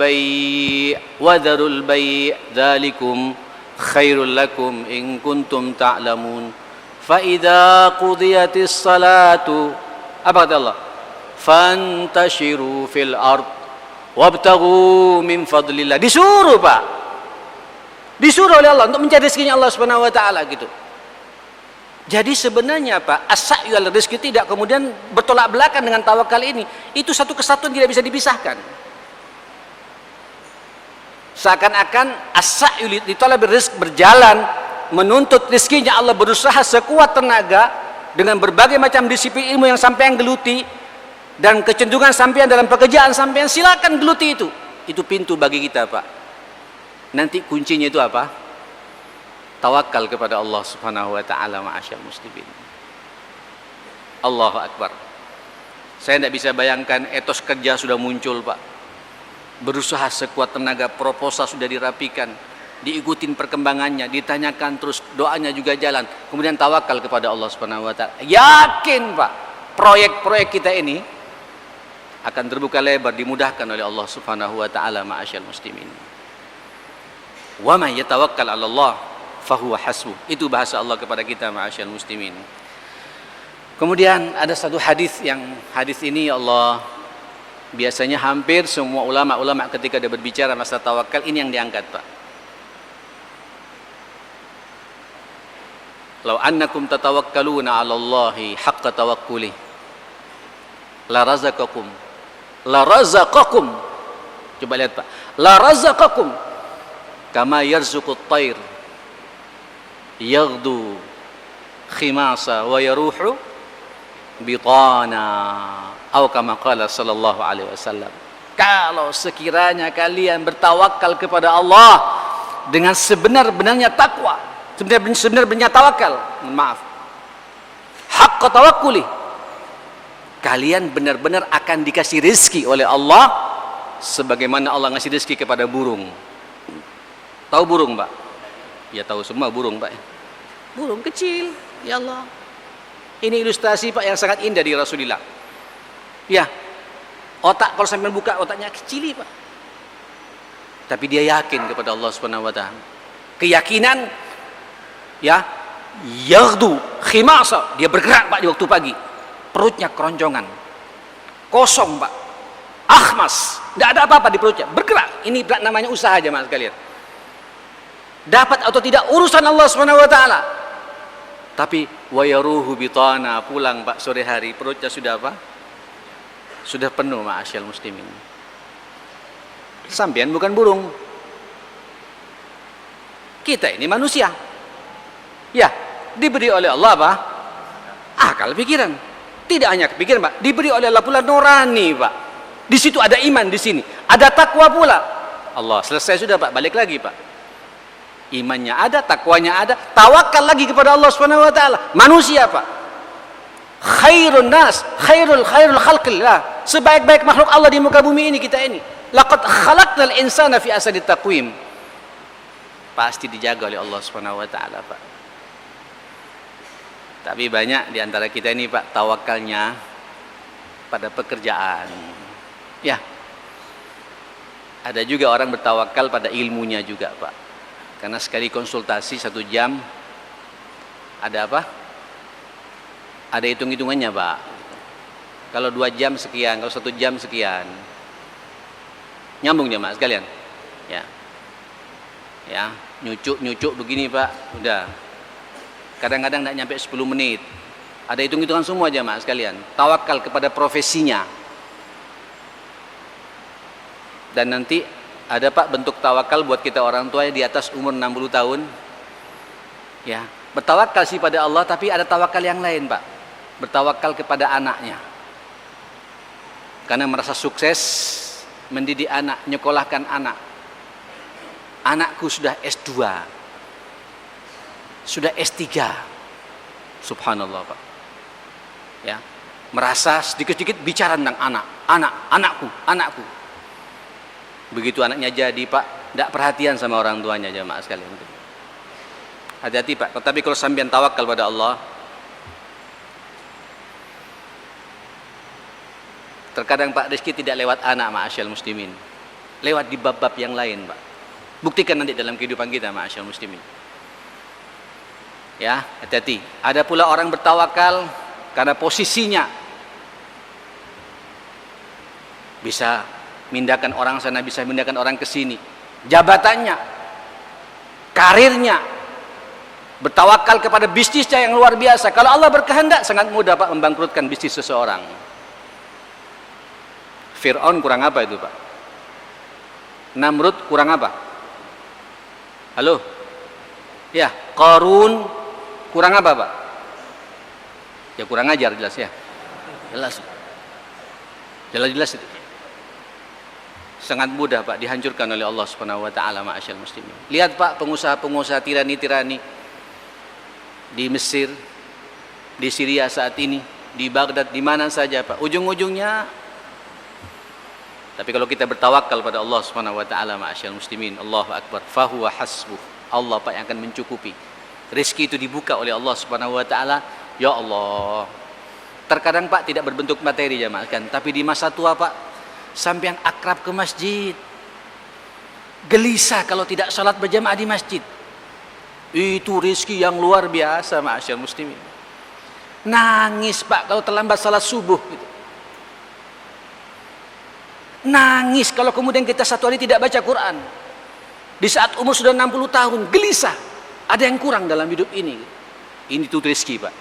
bai' dzalikum khairul lakum in kuntum ta'lamun. فَإِذَا قُضِيَتِ الصَّلَاةُ apa kata Allah? فَانْتَشِرُوا فِي الْأَرْضِ وَابْتَغُوا مِنْ فَضْلِ اللَّهِ. Disuruh, Pak. Disuruh oleh Allah untuk mencari rezekinya Allah Subhanahu wa taala gitu. Jadi sebenarnya, Pak, as-sa'yu al rizki tidak kemudian bertolak belakang dengan tawakal ini. Itu satu kesatuan tidak bisa dipisahkan. Seakan-akan as-sa'yu li talabi rizq berjalan menuntut rezekinya Allah, berusaha sekuat tenaga dengan berbagai macam disiplin ilmu yang sampean geluti dan kecenderungan sampean dalam pekerjaan sampean, silakan geluti itu. Itu pintu bagi kita, Pak. Nanti kuncinya itu apa? Tawakal kepada Allah Subhanahu wa taala, ma'asyal muslimin. Allahu akbar. Saya tidak bisa bayangkan etos kerja sudah muncul, Pak. Berusaha sekuat tenaga, proposal sudah dirapikan, diikutin perkembangannya, ditanyakan terus, doanya juga jalan, kemudian tawakal kepada Allah Subhanahu wa taala. Yakin, Pak, proyek-proyek kita ini akan terbuka lebar, dimudahkan oleh Allah Subhanahu wa taala, ma'asyal muslimin. Wa may yatawakkal 'ala Allah fahuwa hasbuh. Itu bahasa Allah kepada kita, ma'asyal muslimin. Kemudian ada satu hadis ini, ya Allah, biasanya hampir semua ulama-ulama ketika dia berbicara masalah tawakal ini yang diangkat, Pak. Lau annakum tatawakkaluna 'ala Allahi haqqa tawakkuli la razaqakum. Coba lihat, Pak. La razaqakum kama yarzuqut tayr yaghdu khimasa wa yaruhu bitana, atau kama qala sallallahu alaihi wasallam. Kalau sekiranya kalian bertawakal kepada Allah dengan sebenar-benarnya takwa, sebenar-benarnya tawakal, maaf, haqqa tawakkuli, kalian benar-benar akan dikasih rezeki oleh Allah sebagaimana Allah ngasih rezeki kepada burung. Tahu burung, Pak? Ya tahu semua burung, Pak. Burung kecil, ya Allah. Ini ilustrasi, Pak, yang sangat indah di Rasulullah. Ya, otak kalau sampai buka otaknya kecil, Pak. Tapi dia yakin kepada Allah Subhanahu wa taala. Keyakinan, ya, yaghdu khimasa, dia bergerak, Pak, di waktu pagi. Perutnya keroncongan, kosong, Pak, akhmas, tidak ada apa-apa di perutnya, bergerak. Ini namanya usaha, jemaah sekalian. Dapat atau tidak urusan Allah Subhanahu wa taala. Tapi wayaruhu bitana, pulang, Pak, sore hari perutnya sudah apa? Sudah penuh, ma'asyal muslimin. Sampean bukan burung. Kita ini manusia. Ya, diberi oleh Allah apa? Akal pikiran. Tidak hanya pikiran, Pak, diberi oleh Allah pula nurani, Pak. Di situ ada iman, di sini ada takwa pula. Allah, selesai sudah, Pak, balik lagi, Pak. Imannya ada, takwanya ada, tawakal lagi kepada Allah Subhanahu wa taala. Manusia, Pak, khairun nas, khairul khalqillah, sebaik-baik makhluk Allah di muka bumi ini kita ini. Laqad khalaqnal insana fi ahsani taqwim. Pasti dijaga oleh Allah Subhanahu wa taala, Pak. Tapi banyak di antara kita ini, Pak, tawakalnya pada pekerjaan. Ya. Ada juga orang bertawakal pada ilmunya juga, Pak. Karena sekali konsultasi 1 jam ada apa? Ada hitung-hitungannya, Pak. Kalau 2 jam sekian, kalau 1 jam sekian. Nyambung, jemaah sekalian. Ya. Ya, nyucuk begini, Pak. Udah. Kadang-kadang tidak nyampe 10 menit. Ada hitung-hitungan semua, jemaah sekalian. Tawakal kepada profesinya. Dan nanti ada Pak bentuk tawakal buat kita orang tua yang di atas umur 60 tahun. Ya, bertawakal sih pada Allah, tapi ada tawakal yang lain Pak. Bertawakal kepada anaknya. Karena merasa sukses mendidik anak, nyekolahkan anak. Anakku sudah S2. Sudah S3. Subhanallah Pak. Ya, merasa sedikit-sedikit bicara tentang anakku. Begitu anaknya jadi Pak, tidak perhatian sama orang tuanya jamaah sekalian. Hati-hati Pak. Tetapi kalau sampean tawakal pada Allah, terkadang Pak rezeki tidak lewat anak ma'asyal muslimin, lewat di bab-bab yang lain Pak. Buktikan nanti dalam kehidupan kita ma'asyal muslimin. Ya, hati-hati. Ada pula orang bertawakal karena posisinya bisa mindahkan orang sana, bisa mindahkan orang ke sini, jabatannya, karirnya, bertawakal kepada bisnisnya yang luar biasa. Kalau Allah berkehendak sangat mudah Pak membangkrutkan bisnis seseorang. Fir'aun kurang apa itu Pak? Namrud kurang apa? Halo? Ya, Qarun kurang apa Pak? Ya kurang ajar jelas ya. Jelas itu. Sangat mudah Pak dihancurkan oleh Allah Subhanahu wa taala ma'asyal muslimin. Lihat Pak pengusaha-pengusaha tirani-tirani di Mesir, di Syria saat ini, di Baghdad, di mana saja Pak. Ujung-ujungnya, tapi kalau kita bertawakal pada Allah Subhanahu wa taala ma'asyal muslimin, Allahu akbar, fahuwa hasbuh. Allah Pak yang akan mencukupi. Rezeki itu dibuka oleh Allah Subhanahu wa taala. Ya Allah. Terkadang Pak tidak berbentuk materi jamaah kan, tapi di masa tua Pak sampai yang akrab ke masjid, gelisah kalau tidak salat berjamaah di masjid. Itu rezeki yang luar biasa ma'asyal muslimin. Nangis Pak kalau terlambat salat subuh gitu. Nangis kalau kemudian kita satu hari tidak baca Quran. Di saat umur sudah 60 tahun, gelisah. Ada yang kurang dalam hidup ini. Ini tuh rezeki Pak.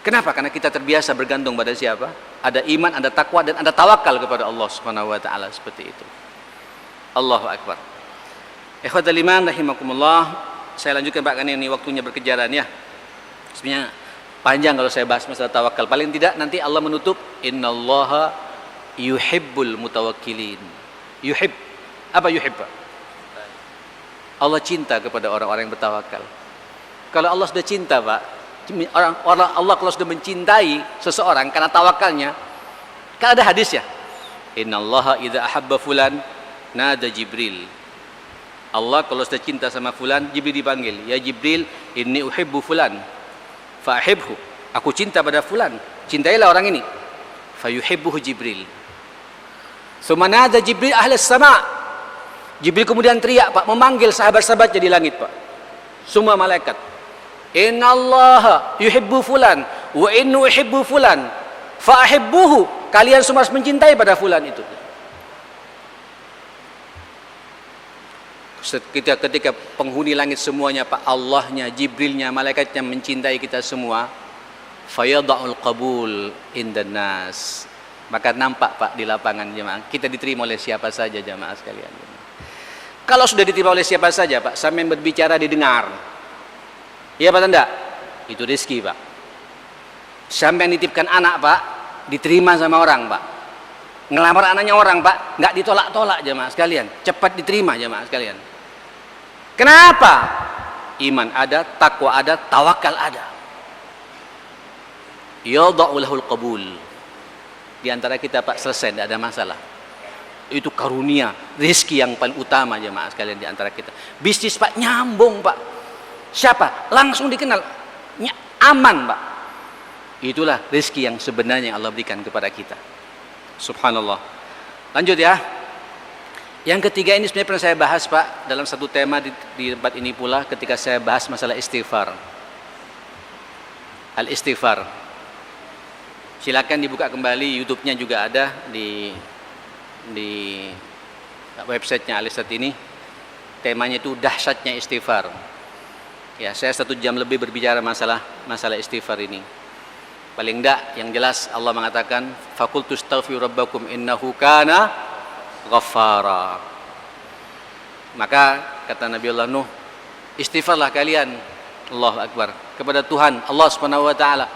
Kenapa? Karena kita terbiasa bergantung pada siapa? Ada iman, ada takwa, dan ada tawakal kepada Allah Subhanahu wa taala seperti itu. Allahu akbar. Ikhwatal iman rahimakumullah. Saya lanjutkan Pak karena ini waktunya berkejaran ya. Sebenarnya panjang kalau saya bahas masalah tawakal. Paling tidak nanti Allah menutup innallaha yuhibbul mutawakkilin. Yuhib. Apa yuhib Pak? Allah cinta kepada orang-orang yang bertawakal. Kalau Allah sudah cinta Pak, orang Allah kalau sudah mencintai seseorang karena tawakalnya, kan ada hadis ya, innallaha idza ahabba fulan nada Jibril. Allah kalau sudah cinta sama fulan, Jibril dipanggil, ya Jibril inni uhibbu fulan fa'ahibhu, aku cinta pada fulan, cintailah orang ini. Fayuhibbuhu Jibril. Summa nada Jibril ahlas sama'. Jibril kemudian teriak Pak, memanggil sahabat-sahabatnya di langit Pak, semua malaikat. Innallaha yuhibbu fulan wa innu uhibbu fulan fa'ahibbuhu, kalian semua harus mencintai pada fulan itu. Ketika penghuni langit semuanya Pak, Allahnya, Jibrilnya, malaikatnya mencintai kita semua, fayada'ul qabul indan nas, maka nampak Pak di lapangan jemaah, kita diterima oleh siapa saja jemaah sekalian. Kalau sudah diterima oleh siapa saja Pak, sampai berbicara didengar. Iya Pak tanda? Itu rezeki Pak. Sampai nitipkan anak Pak, diterima sama orang Pak. Ngelamar anaknya orang Pak, nggak ditolak-tolak jemaah sekalian. Cepat diterima jemaah sekalian. Kenapa? Iman ada, takwa ada, tawakal ada. Yada'u lahul qabul. Di antara kita Pak selesai, tidak ada masalah. Itu karunia, rezeki yang paling utama jemaah sekalian di antara kita. Bisnis Pak nyambung Pak. Siapa? Langsung dikenal. Aman Pak. Itulah rezeki yang sebenarnya Allah berikan kepada kita. Subhanallah. Lanjut ya. Yang ketiga ini sebenarnya pernah saya bahas Pak dalam satu tema di tempat ini pula ketika saya bahas masalah istighfar. Al-istighfar. Silakan dibuka kembali YouTube-nya juga ada di websitenya Alisat ini. Temanya itu dahsyatnya istighfar. Ya, saya 1 jam lebih berbicara masalah istighfar ini. Paling enggak yang jelas Allah mengatakan faqultu astaghfiru rabbakum innahu kana ghaffara. Maka kata Nabi Allah Nuh, istighfarlah kalian, Allahu Akbar, kepada Tuhan Allah Subhanahu wa taala.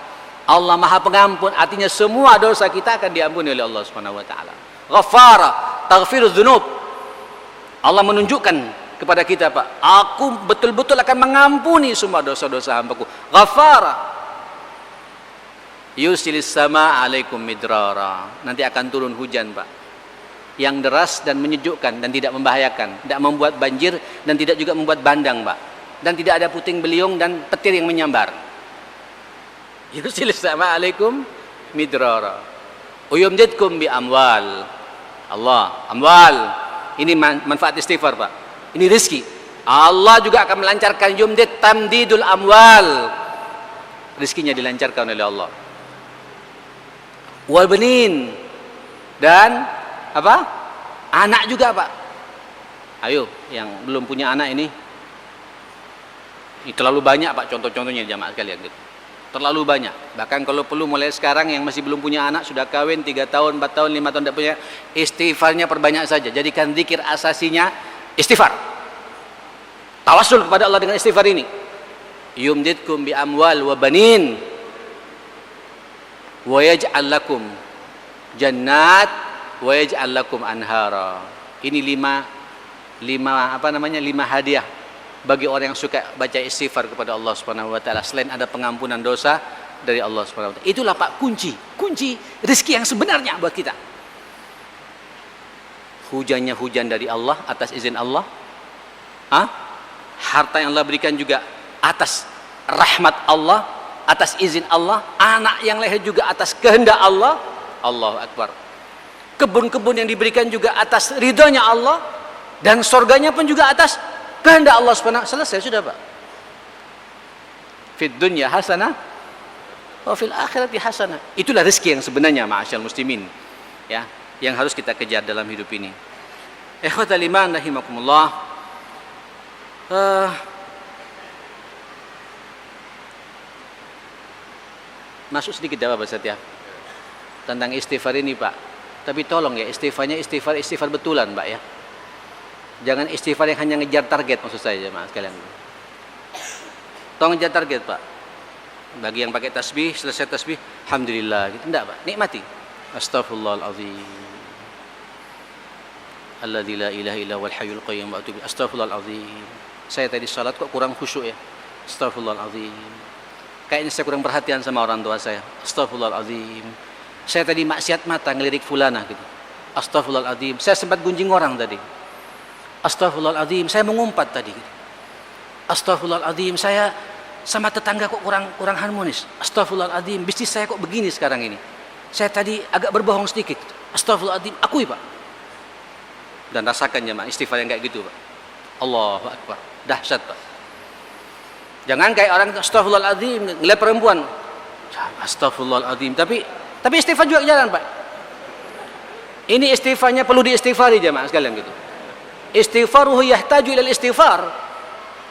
Allah Maha Pengampun, artinya semua dosa kita akan diampuni oleh Allah Subhanahu wa taala. Ghaffara, taghfirudz dzunub. Allah menunjukkan kepada kita, Pak, aku betul-betul akan mengampuni semua dosa-dosa hambaku. Ghaffara. Yusilis sama alaikum midrara. Nanti akan turun hujan, Pak, yang deras dan menyejukkan dan tidak membahayakan, tidak membuat banjir dan tidak juga membuat bandang, Pak, dan tidak ada puting beliung dan petir yang menyambar. Yusilis sama alaikum midrara. Uyumdidkum bi amwal. Allah, amwal. Ini manfaat istighfar, Pak. Ini rezeki. Allah juga akan melancarkan yumdid tamdidul amwal. Rezekinya dilancarkan oleh Allah. Wal banin, dan apa? Anak juga, Pak. Ayo, yang belum punya anak ini terlalu banyak, Pak, contoh-contohnya jamaah sekalian gitu. Terlalu banyak. Bahkan kalau perlu mulai sekarang yang masih belum punya anak, sudah kawin 3 tahun, 4 tahun, 5 tahun tidak punya, istighfarnya perbanyak saja. Jadikan zikir asasinya istighfar. Tawasul kepada Allah dengan istighfar ini. Yumdidkum bi amwal wa banin wa yaj'al lakum jannat wa yaj'al lakum anhara. Ini lima hadiah bagi orang yang suka baca istighfar kepada Allah Subhanahu wa taala, selain ada pengampunan dosa dari Allah Subhanahu wa taala. Itulah, Pak, kunci rezeki yang sebenarnya buat kita. Hujannya hujan dari Allah atas izin Allah. Harta yang Allah berikan juga atas rahmat Allah, atas izin Allah. Anak yang lahir juga atas kehendak Allah. Allahu Akbar. Kebun-kebun yang diberikan juga atas ridhonya Allah, dan surganya pun juga atas kehendak Allah Subhanahu. Selesai sudah, Pak. Fid dunya hasanah wa fil akhirati hasanah. Itulah rezeki yang sebenarnya, ma'asyal muslimin, ya, yang harus kita kejar dalam hidup ini. Ikhwatal iman rahimakumullah. Masuk sedikit apa, Pak Setia, tentang istighfar ini, Pak. Tapi tolong ya, istighfarnya istighfar betulan, Pak, ya. Jangan istighfar yang hanya ngejar target, maksud saya, jemaah sekalian. Tolong ngejar target, Pak. Bagi yang pakai tasbih, selesai tasbih, alhamdulillah, gitu. Enggak, Pak. Nikmati. Astaghfirullahalazim. Alladzi la ilaha illa huwal hayyul qayyum wa atubu. Astaghfirullahalazim. Saya tadi salat kok kurang khusyuk ya. Astaghfirullahalazim. Kayaknya saya kurang perhatian sama orang tua saya. Astaghfirullahalazim. Saya tadi maksiat mata ngelirik fulanah gitu. Astaghfirullahalazim. Saya sempat gunjing orang tadi. Astaghfirullahaladzim, saya mengumpat tadi. Astaghfirullahaladzim, saya sama tetangga kok kurang harmonis. Astaghfirullahaladzim, bisnis saya kok begini sekarang ini. Saya tadi agak berbohong sedikit. Astaghfirullahaladzim, akui, Pak. Dan rasakan jemaah istighfar yang kayak gitu, Pak. Allahu Akbar, dahsyat, Pak. Jangan kayak orang astaghfirullahaladzim ngeliat perempuan, astaghfirullahaladzim, tapi istighfar juga jalan, Pak. Ini istighfarnya perlu diistighfari jemaah sekalian gitu. Istighfaruhu yahtaju ilal istighfar.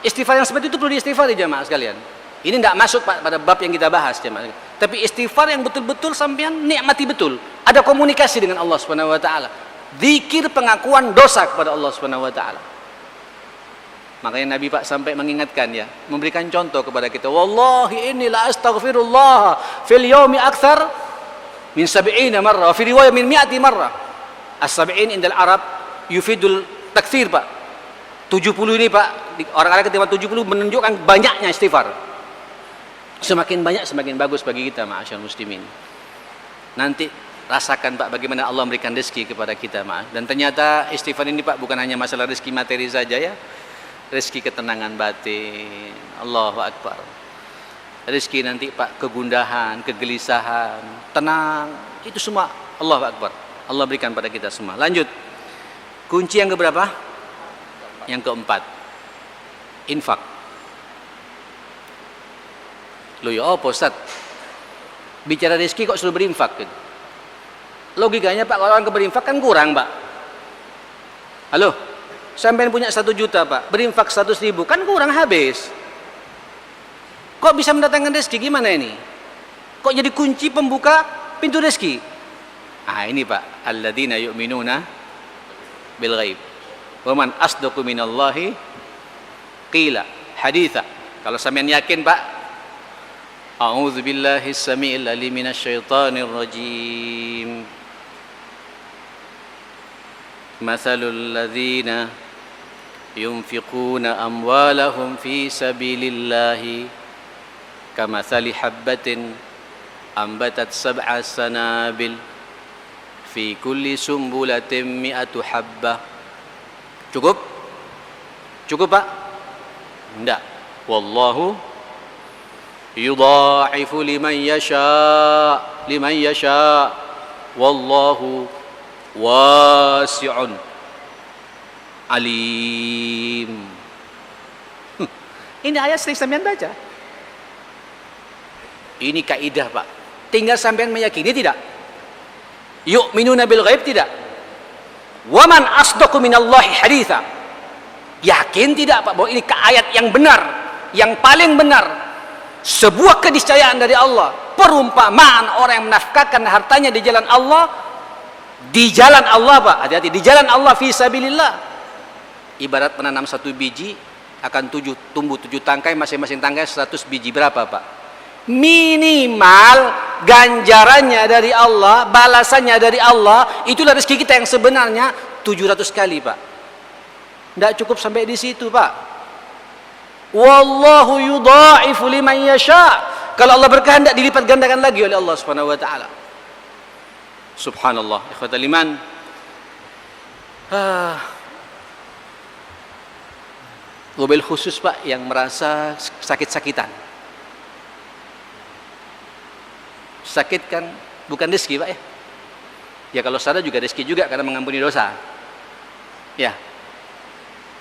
Istighfar yang seperti itu perlu diistighfari jemaah sekalian. Ini tidak masuk, Pak, pada bab yang kita bahas jemaah. Tapi istighfar yang betul-betul sampean nikmati betul. Ada komunikasi dengan Allah Subhanahu wa taala. Zikir pengakuan dosa kepada Allah Subhanahu wa taala. Makanya Nabi, Pak, sampai mengingatkan ya, memberikan contoh kepada kita. Wallahi inni la astaghfirullah fil yaumi akthar min 70 marrah wa fi riwayah min 100 marrah. As-70 indal Arab yufidul takfir, Pak. 70 ini, Pak, orang-orang ketika 70 menunjukkan banyaknya istighfar. Semakin banyak semakin bagus bagi kita, ma'asyal muslimin. Nanti rasakan, Pak, bagaimana Allah memberikan rezeki kepada kita, Pak. Dan ternyata istighfar ini, Pak, bukan hanya masalah rezeki materi saja ya. Rezeki ketenangan batin. Allahu Akbar. Rezeki nanti, Pak, kegundahan, kegelisahan, tenang, itu semua Allahu Akbar. Allah berikan pada kita semua. Lanjut. Kunci yang keberapa? Yang keempat. Infak. Loh ya apa, Ustaz? Bicara rezeki kok suruh berinfak gitu. Logikanya, Pak, kalau orang berinfak kan kurang, Pak. Halo? Sampai punya 1 juta, Pak, berinfak 100.000 kan kurang habis. Kok bisa mendatangkan rezeki, gimana ini? Kok jadi kunci pembuka pintu rezeki? Ah, ini, Pak, alladzina yu'minuna bil ghaib. Wa man asdaqu minallahi qila haditha. Kalau sampean yakin Pak, a'udzu billahi samiil alim minasyaitonir rajim. Mathalul ladzina yunfiquna amwalahum fi sabilillahi kamathali habbatin ambatat sab'a sanabil fi kulli sumbulatin mi'atu habbah. Cukup? Cukup Pak? Enggak. Wallahu yudha'ifu liman yasha wallahu wasi'un alim. Ini ayat sering sampean baca. Ini kaidah Pak. Tinggal sampean meyakini tidak? Yu'minuna bil ghaib tidak? Waman asdaqu minallahi haditha. Yakin tidak Pak bahwa ini ayat yang benar, yang paling benar, sebuah keniscayaan dari Allah, perumpamaan orang yang menafkahkan hartanya di jalan Allah, Pak, hati-hati, di jalan Allah fi sabilillah. Ibarat menanam satu biji akan tumbuh 7 tangkai, masing-masing tangkai 100 biji. Berapa Pak? Minimal ganjarannya dari Allah, balasannya dari Allah, itulah rezeki kita yang sebenarnya 700 kali Pak. Tidak cukup sampai di situ Pak. Wallahu yudha'ifu liman yasha. Kalau Allah berkehendak dilipat gandakan lagi oleh Allah Subhanahu wa taala. Subhanallah, ikhwatal iman. Wabil khusus Pak yang merasa sakit-sakitan. Sakit kan bukan rezeki Pak ya. Ya kalau sadar juga rezeki juga karena mengampuni dosa. Ya.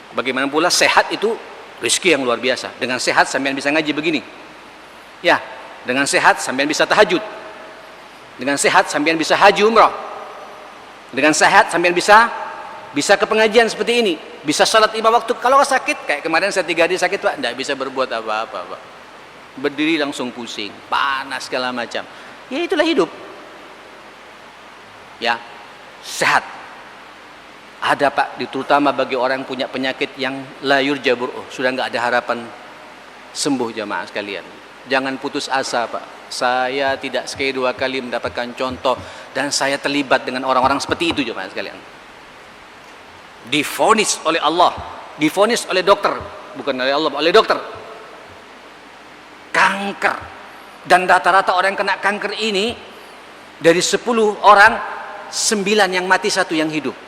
Bagaimana pula sehat itu rezeki yang luar biasa. Dengan sehat sampean bisa ngaji begini. Ya, dengan sehat sampean bisa tahajud. Dengan sehat sampean bisa haji umrah. Dengan sehat sampean bisa ke pengajian seperti ini. Bisa salat 5 waktu. Kalau sakit kayak kemarin saya 3 hari sakit Pak, enggak bisa berbuat apa-apa Pak. Berdiri langsung pusing, panas segala macam. Ya itulah hidup. Ya, sehat. Ada Pak, terutama bagi orang yang punya penyakit yang la yurja bur'uh, sudah enggak ada harapan sembuh jamaah sekalian. Jangan putus asa Pak. Saya tidak sekali 2 kali mendapatkan contoh dan saya terlibat dengan orang-orang seperti itu jamaah sekalian. Divonis oleh Allah, divonis oleh dokter, bukan oleh Allah, oleh dokter. Kanker. Dan rata-rata orang yang kena kanker ini dari 10 orang 9 yang mati, 1 yang hidup.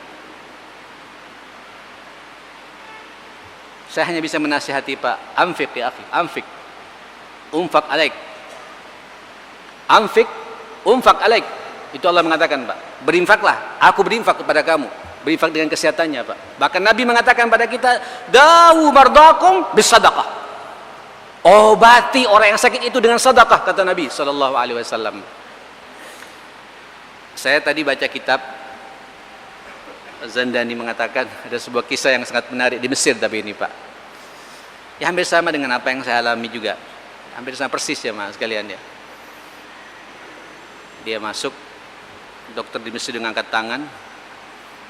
Saya hanya bisa menasihati Pak, anfik ya akhi, anfik. Unfaq alaik. Anfik, unfaq alaik. Itu Allah mengatakan Pak, berinfaklah, aku berinfak kepada kamu. Berinfak dengan kesehatannya Pak. Bahkan Nabi mengatakan pada kita, dawu mardakum bisadaqah. Obati orang yang sakit itu dengan sedekah, kata Nabi sallallahu alaihi wasallam. Saya tadi baca kitab Zandani mengatakan ada sebuah kisah yang sangat menarik di Mesir tapi ini Pak. Ya hampir sama dengan apa yang saya alami juga. Hampir sama persis ya Mas sekalian ya. Dia masuk, dokter di Mesir dengan angkat tangan,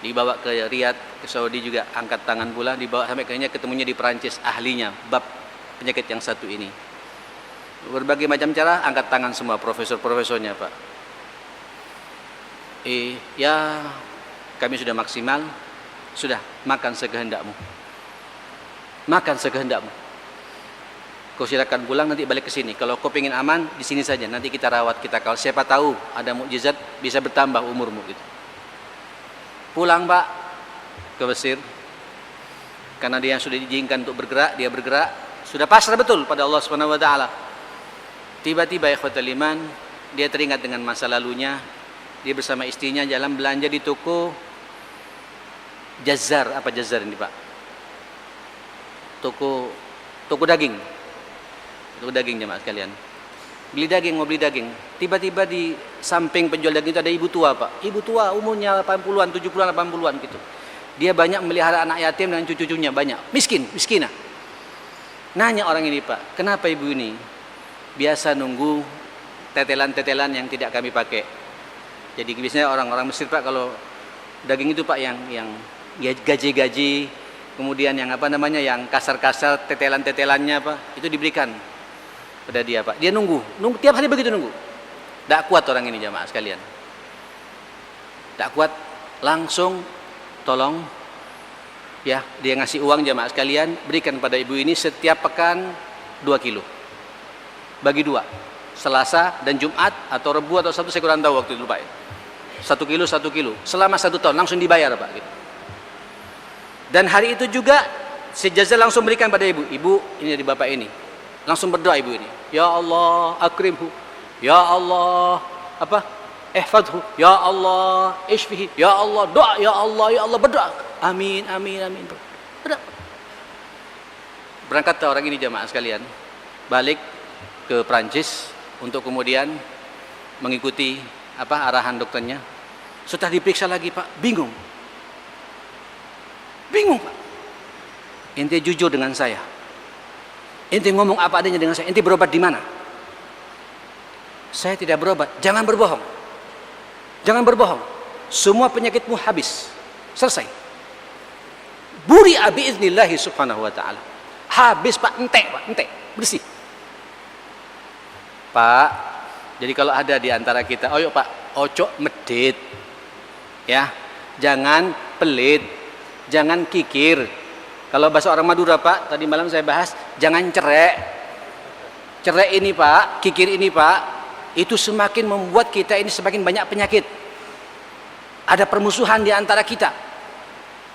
dibawa ke Riyadh, ke Saudi juga angkat tangan pula, dibawa sampai kayaknya ketemunya di Perancis ahlinya bab penyakit yang satu ini. Berbagai macam cara angkat tangan semua profesor-profesornya Pak. Ya kami sudah maksimal, sudah makan sekehendakmu. Makan sekehendakmu. Kau silakan pulang, nanti balik ke sini. Kalau kau pengen aman di sini saja, nanti kita rawat kita. Kalau siapa tahu ada mukjizat bisa bertambah umurmu gitu. Pulang Pak ke Mesir. Karena dia sudah diizinkan untuk bergerak, dia bergerak. Sudah pasrah betul pada Allah Subhanahu wa taala. Tiba-tiba ikhwatul iman, dia teringat dengan masa lalunya. Dia bersama istrinya jalan belanja di toko Jazar, apa Jazar ini Pak? Toko daging. Toko daging jemaah sekalian. Beli daging, mau beli daging. Tiba-tiba di samping penjual daging itu ada ibu tua Pak. Ibu tua umurnya 80-an, 70-an, 80-an gitu. Dia banyak melihara anak yatim dan cucu-cucunya banyak. Miskinah. Nanya orang ini Pak, kenapa ibu ini? Biasa nunggu tetelan-tetelan yang tidak kami pakai. Jadi biasanya orang-orang Mesir Pak kalau daging itu Pak yang gaji-gaji, kemudian yang apa namanya, yang kasar-kasar, tetelan-tetelannya apa, itu diberikan pada dia Pak. Dia nunggu tiap hari begitu nunggu. Tak kuat orang ini jamaah sekalian. Tak kuat, langsung tolong ya, dia ngasih uang jamaah sekalian, berikan pada ibu ini setiap pekan 2 kilo. Bagi 2. Selasa dan Jumat atau Rebu atau Sabtu, saya kurang tahu waktu itu Pak. 1 kilo, 1 kilo. Selama 1 tahun langsung dibayar Pak gitu. Dan hari itu juga sejazah langsung berikan pada ibu. Ibu, ini dari bapak ini. Langsung berdoa ibu ini. Ya Allah, akrimhu. Ya Allah, apa? Ihfadhu. Ya Allah, ishfihi. Ya Allah, doa. Ya Allah, berdoa. Amin, amin, amin. Berdoa. Berangkat orang ini jamaah sekalian. Balik ke Prancis untuk kemudian mengikuti apa arahan dokternya. Setelah diperiksa lagi Pak, bingung Pak. Ente jujur dengan saya, ente ngomong apa adanya dengan saya, ente berobat di mana? Saya tidak berobat. Jangan berbohong, semua penyakitmu habis, selesai. Buri'a biiznillahi subhanahu wa ta'ala. Habis Pak, ente bersih Pak. Jadi kalau ada di antara kita, ayo Pak, ojo medit ya, jangan pelit, jangan kikir. Kalau bahasa orang Madura Pak, tadi malam saya bahas, jangan cerai ini Pak, kikir ini Pak, itu semakin membuat kita ini semakin banyak penyakit. Ada permusuhan di antara kita,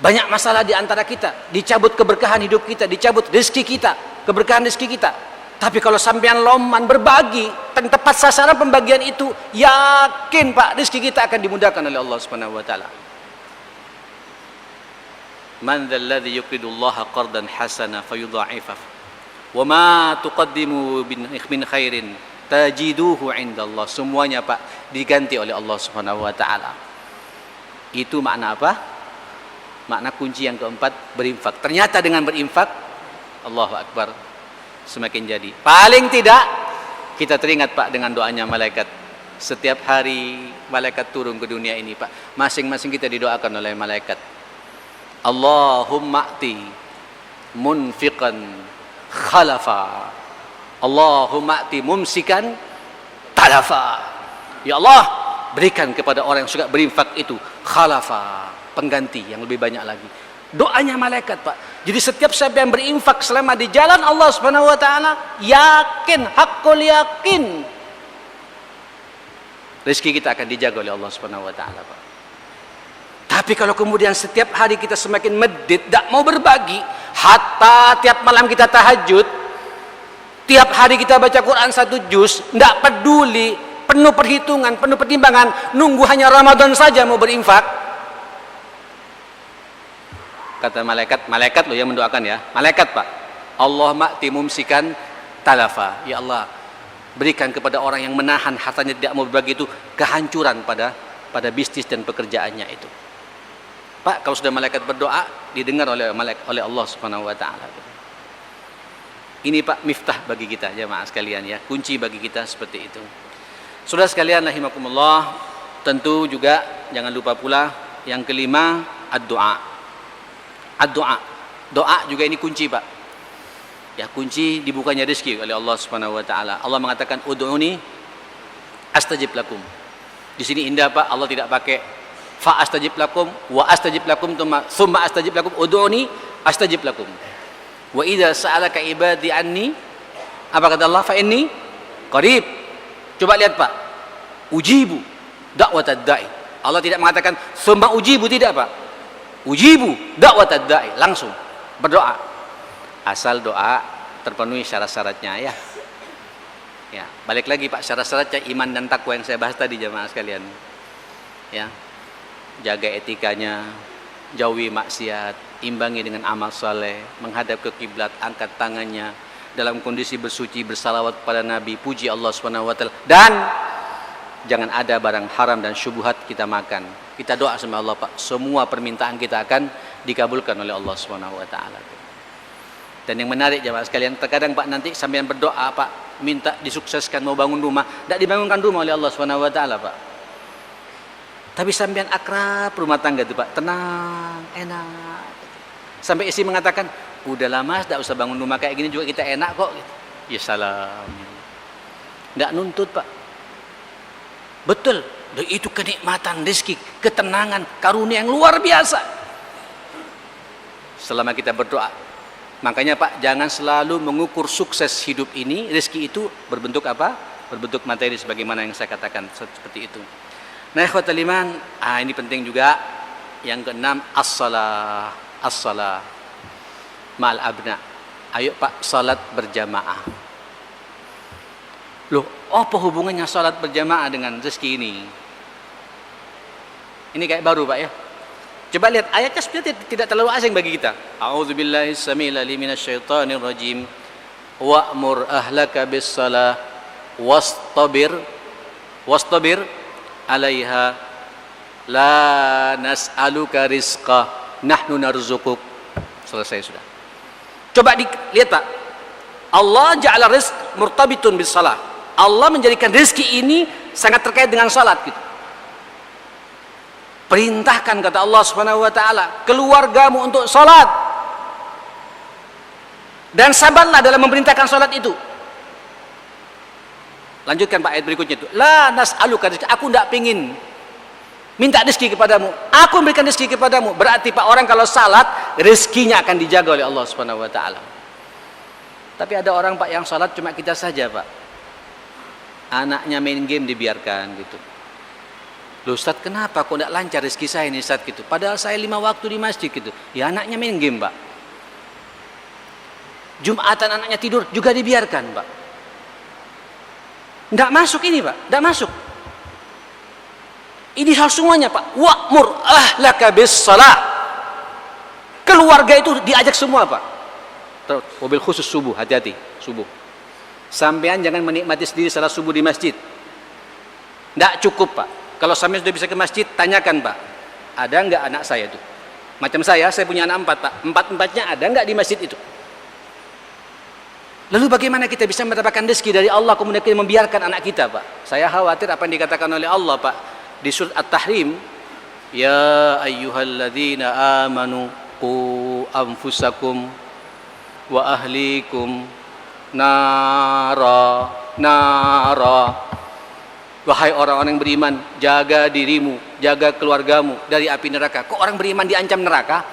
banyak masalah di antara kita, dicabut keberkahan hidup kita, dicabut rezeki kita, keberkahan rezeki kita. Tapi kalau sampean loman berbagi dan tepat sasaran pembagian itu, yakin Pak, rezeki kita akan dimudahkan oleh Allah Subhanahu wa taala. Man dzal ladzi yuqridullaha qardan hasana fayudha'ifahu wa ma tuqaddimu min khairin tajiduhu 'indallah. Semuanya Pak diganti oleh Allah Subhanahu wa taala. Itu makna apa? Makna kunci yang keempat, berinfak. Ternyata dengan berinfak, Allahu Akbar, semakin jadi. Paling tidak kita teringat Pak dengan doanya malaikat. Setiap hari malaikat turun ke dunia ini Pak. Masing-masing kita didoakan oleh malaikat. Allahumma a'ti munfiqan khalafa. Allahumma a'ti mumsikan talafa. Ya Allah, berikan kepada orang yang suka berinfak itu khalafa, pengganti yang lebih banyak lagi. Doanya malaikat Pak. Jadi setiap siapa yang berinfak selama di jalan Allah Subhanahu wa taala, yakin, hakul yakin, rezeki kita akan dijaga oleh Allah Subhanahu wa taala Pak. Tapi kalau kemudian setiap hari kita semakin medit, tidak mau berbagi, hatta tiap malam kita tahajud, tiap hari kita baca Quran 1 juz, tidak peduli, penuh perhitungan, penuh pertimbangan, nunggu hanya Ramadan saja mau berinfak. Kata malaikat loh yang mendoakan ya, malaikat Pak. Allahumma a'ti mumsikan talafa. Ya Allah, berikan kepada orang yang menahan hartanya tidak mau berbagi itu kehancuran pada bisnis dan pekerjaannya itu. Pak, kalau sudah malaikat berdoa, didengar oleh Allah Subhanahu wa taala. Ini Pak miftah bagi kita jemaah sekalian ya, kunci bagi kita seperti itu. Saudara sekalian rahimakumullah, tentu juga jangan lupa pula yang kelima, ad-du'a. Ad-du'a. Doa juga ini kunci Pak. Ya, kunci dibukanya rezeki oleh Allah Subhanahu wa taala. Allah mengatakan ud'uni astajib lakum. Di sini indah Pak, Allah tidak pakai fa astajib lakum wa astajib lakum thumma astajib lakum, ud'uni astajib lakum. Wa idza sa'alaka ibadi anni, apa kata Allah? Fa inni qarib. Coba lihat Pak. Ujibu da'watad da'i. Allah tidak mengatakan thumma ujibu, tidak Pak. Ujibu da'watad da'i, langsung berdoa. Asal doa terpenuhi syarat-syaratnya ya. Ya, balik lagi Pak, syarat-syaratnya iman dan takwa yang saya bahas tadi jemaah sekalian. Ya. Jaga etikanya, jauhi maksiat, imbangi dengan amal saleh, menghadap ke kiblat, angkat tangannya dalam kondisi bersuci, bersalawat kepada Nabi, puji Allah Subhanahu wa taala, dan jangan ada barang haram dan syubhat kita makan. Kita doa sama Allah Pak, semua permintaan kita akan dikabulkan oleh Allah Subhanahu wa taala. Dan yang menarik jemaah sekalian, terkadang Pak nanti sampean berdoa Pak, minta disukseskan mau bangun rumah, tidak dibangunkan rumah oleh Allah Subhanahu wa taala Pak. Tapi sampean akrab rumah tangga itu Pak, tenang, enak. Sampai istri mengatakan, udahlah Mas, tidak usah bangun rumah kayak gini juga kita enak kok. Ya salam. Nggak nuntut Pak. Betul. Dan itu kenikmatan rezeki, ketenangan, karunia yang luar biasa. Selama kita berdoa. Makanya Pak, jangan selalu mengukur sukses hidup ini, rezeki itu berbentuk apa? Berbentuk materi sebagaimana yang saya katakan seperti itu. Nah, ikhwatal iman, ini penting juga. Yang keenam, as-salah. As-salah ma'al abna. Ayo Pak, salat berjamaah. Loh, apa hubungannya salat berjamaah dengan rezeki ini? Ini kayak baru Pak ya. Coba lihat ayatnya sebenarnya tidak terlalu asing bagi kita. A'udzubillahi samil alim minasyaitonir rajim. Wa'mur ahlaka bis-shalah wastabir 'alaiha la nas'aluka rizqa nahnu narzuquk. Selesai sudah. Coba lihat Pak. Allah ja'ala rizq murtabitun bis-shalah. Allah menjadikan rezeki ini sangat terkait dengan salat gitu. Perintahkan kata Allah Subhanahu wa taala keluargamu untuk salat. Dan sabarlah dalam memerintahkan salat itu. Lanjutkan Pak ayat berikutnya itu. La nas'aluka rizqa. Aku tidak pingin minta rezeki kepadamu. Aku memberikan rezeki kepadamu. Berarti Pak, orang kalau salat rezekinya akan dijaga oleh Allah Subhanahu wa taala. Tapi ada orang Pak yang salat cuma kita saja Pak. Anaknya main game dibiarkan gitu. Loh Ustaz, kenapa kok tidak lancar rezeki saya ini Ustaz gitu? Padahal saya 5 waktu di masjid gitu. Ya anaknya main game Pak. Jumatan anaknya tidur juga dibiarkan Pak. Tidak masuk ini Pak, tidak masuk. Ini hal semuanya Pak. Wa'mur ahlaka bis-shalah. Keluarga itu diajak semua Pak. Mobil khusus subuh, hati-hati subuh. Sampean jangan menikmati sendiri salat subuh di masjid. Tidak cukup Pak. Kalau sampean sudah bisa ke masjid, tanyakan Pak. Ada enggak anak saya itu? Macam saya punya anak 4 Pak. 4-4-nya ada enggak di masjid itu? Lalu bagaimana kita bisa mendapatkan rezeki dari Allah kemudian kita membiarkan anak kita Pak? Saya khawatir apa yang dikatakan oleh Allah Pak di surat At-Tahrim, ya ayyuhalladzina amanu qu anfusakum wa ahlikum nara. Wahai orang-orang yang beriman, jaga dirimu, jaga keluargamu dari api neraka. Kok orang beriman diancam neraka?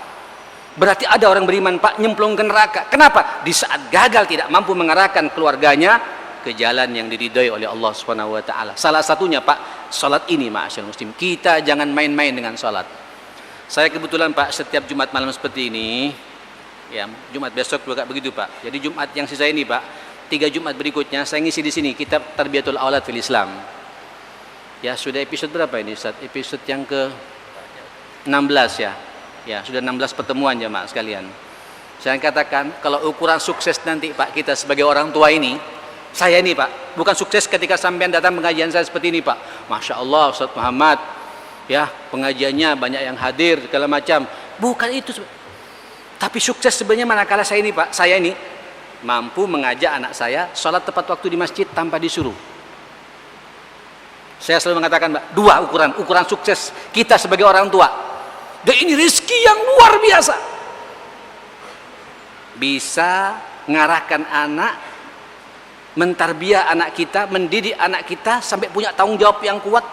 Berarti ada orang beriman Pak nyemplung ke neraka. Kenapa? Di saat gagal tidak mampu mengarahkan keluarganya ke jalan yang diridhai oleh Allah Subhanahu wa taala. Salah satunya Pak, salat ini ma'asyiral muslim. Kita jangan main-main dengan salat. Saya kebetulan Pak setiap Jumat malam seperti ini, ya Jumat besok juga begitu Pak. Jadi Jumat yang sisa ini Pak, 3 Jumat berikutnya saya ngisi di sini kitab Tarbiyatul Aulad fil Islam. Ya sudah episode berapa ini Ustaz? Episode yang ke 16 ya. Ya sudah 16 pertemuan jemaah sekalian. Saya katakan kalau ukuran sukses nanti Pak kita sebagai orang tua ini, saya ini Pak, bukan sukses ketika sampean datang pengajian saya seperti ini Pak. Masya Allah Ustaz Muhammad, ya pengajiannya banyak yang hadir segala macam. Bukan itu. Tapi sukses sebenarnya manakala saya ini Pak, saya ini mampu mengajak anak saya sholat tepat waktu di masjid tanpa disuruh. Saya selalu mengatakan Pak, 2 ukuran sukses kita sebagai orang tua. Dan ini rezeki yang luar biasa. Bisa mengarahkan anak, mentarbiah anak kita, mendidik anak kita sampai punya tanggung jawab yang kuat.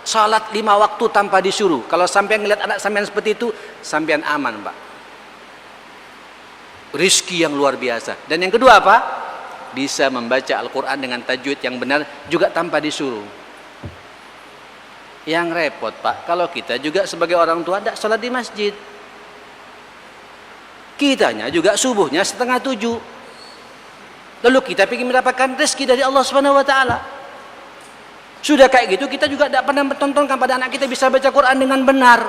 Salat 5 waktu tanpa disuruh. Kalau sampean ngelihat anak sampean seperti itu, sampean aman Pak. Rizki yang luar biasa. Dan yang kedua apa? Bisa membaca Al-Quran dengan tajwid yang benar juga tanpa disuruh. Yang repot Pak, kalau kita juga sebagai orang tua tidak sholat di masjid. Kitanya juga subuhnya 6:30. Lalu kita ingin mendapatkan rezeki dari Allah Subhanahu wa taala. Sudah kayak gitu kita juga tidak pernah mentontonkan pada anak kita bisa baca Quran dengan benar.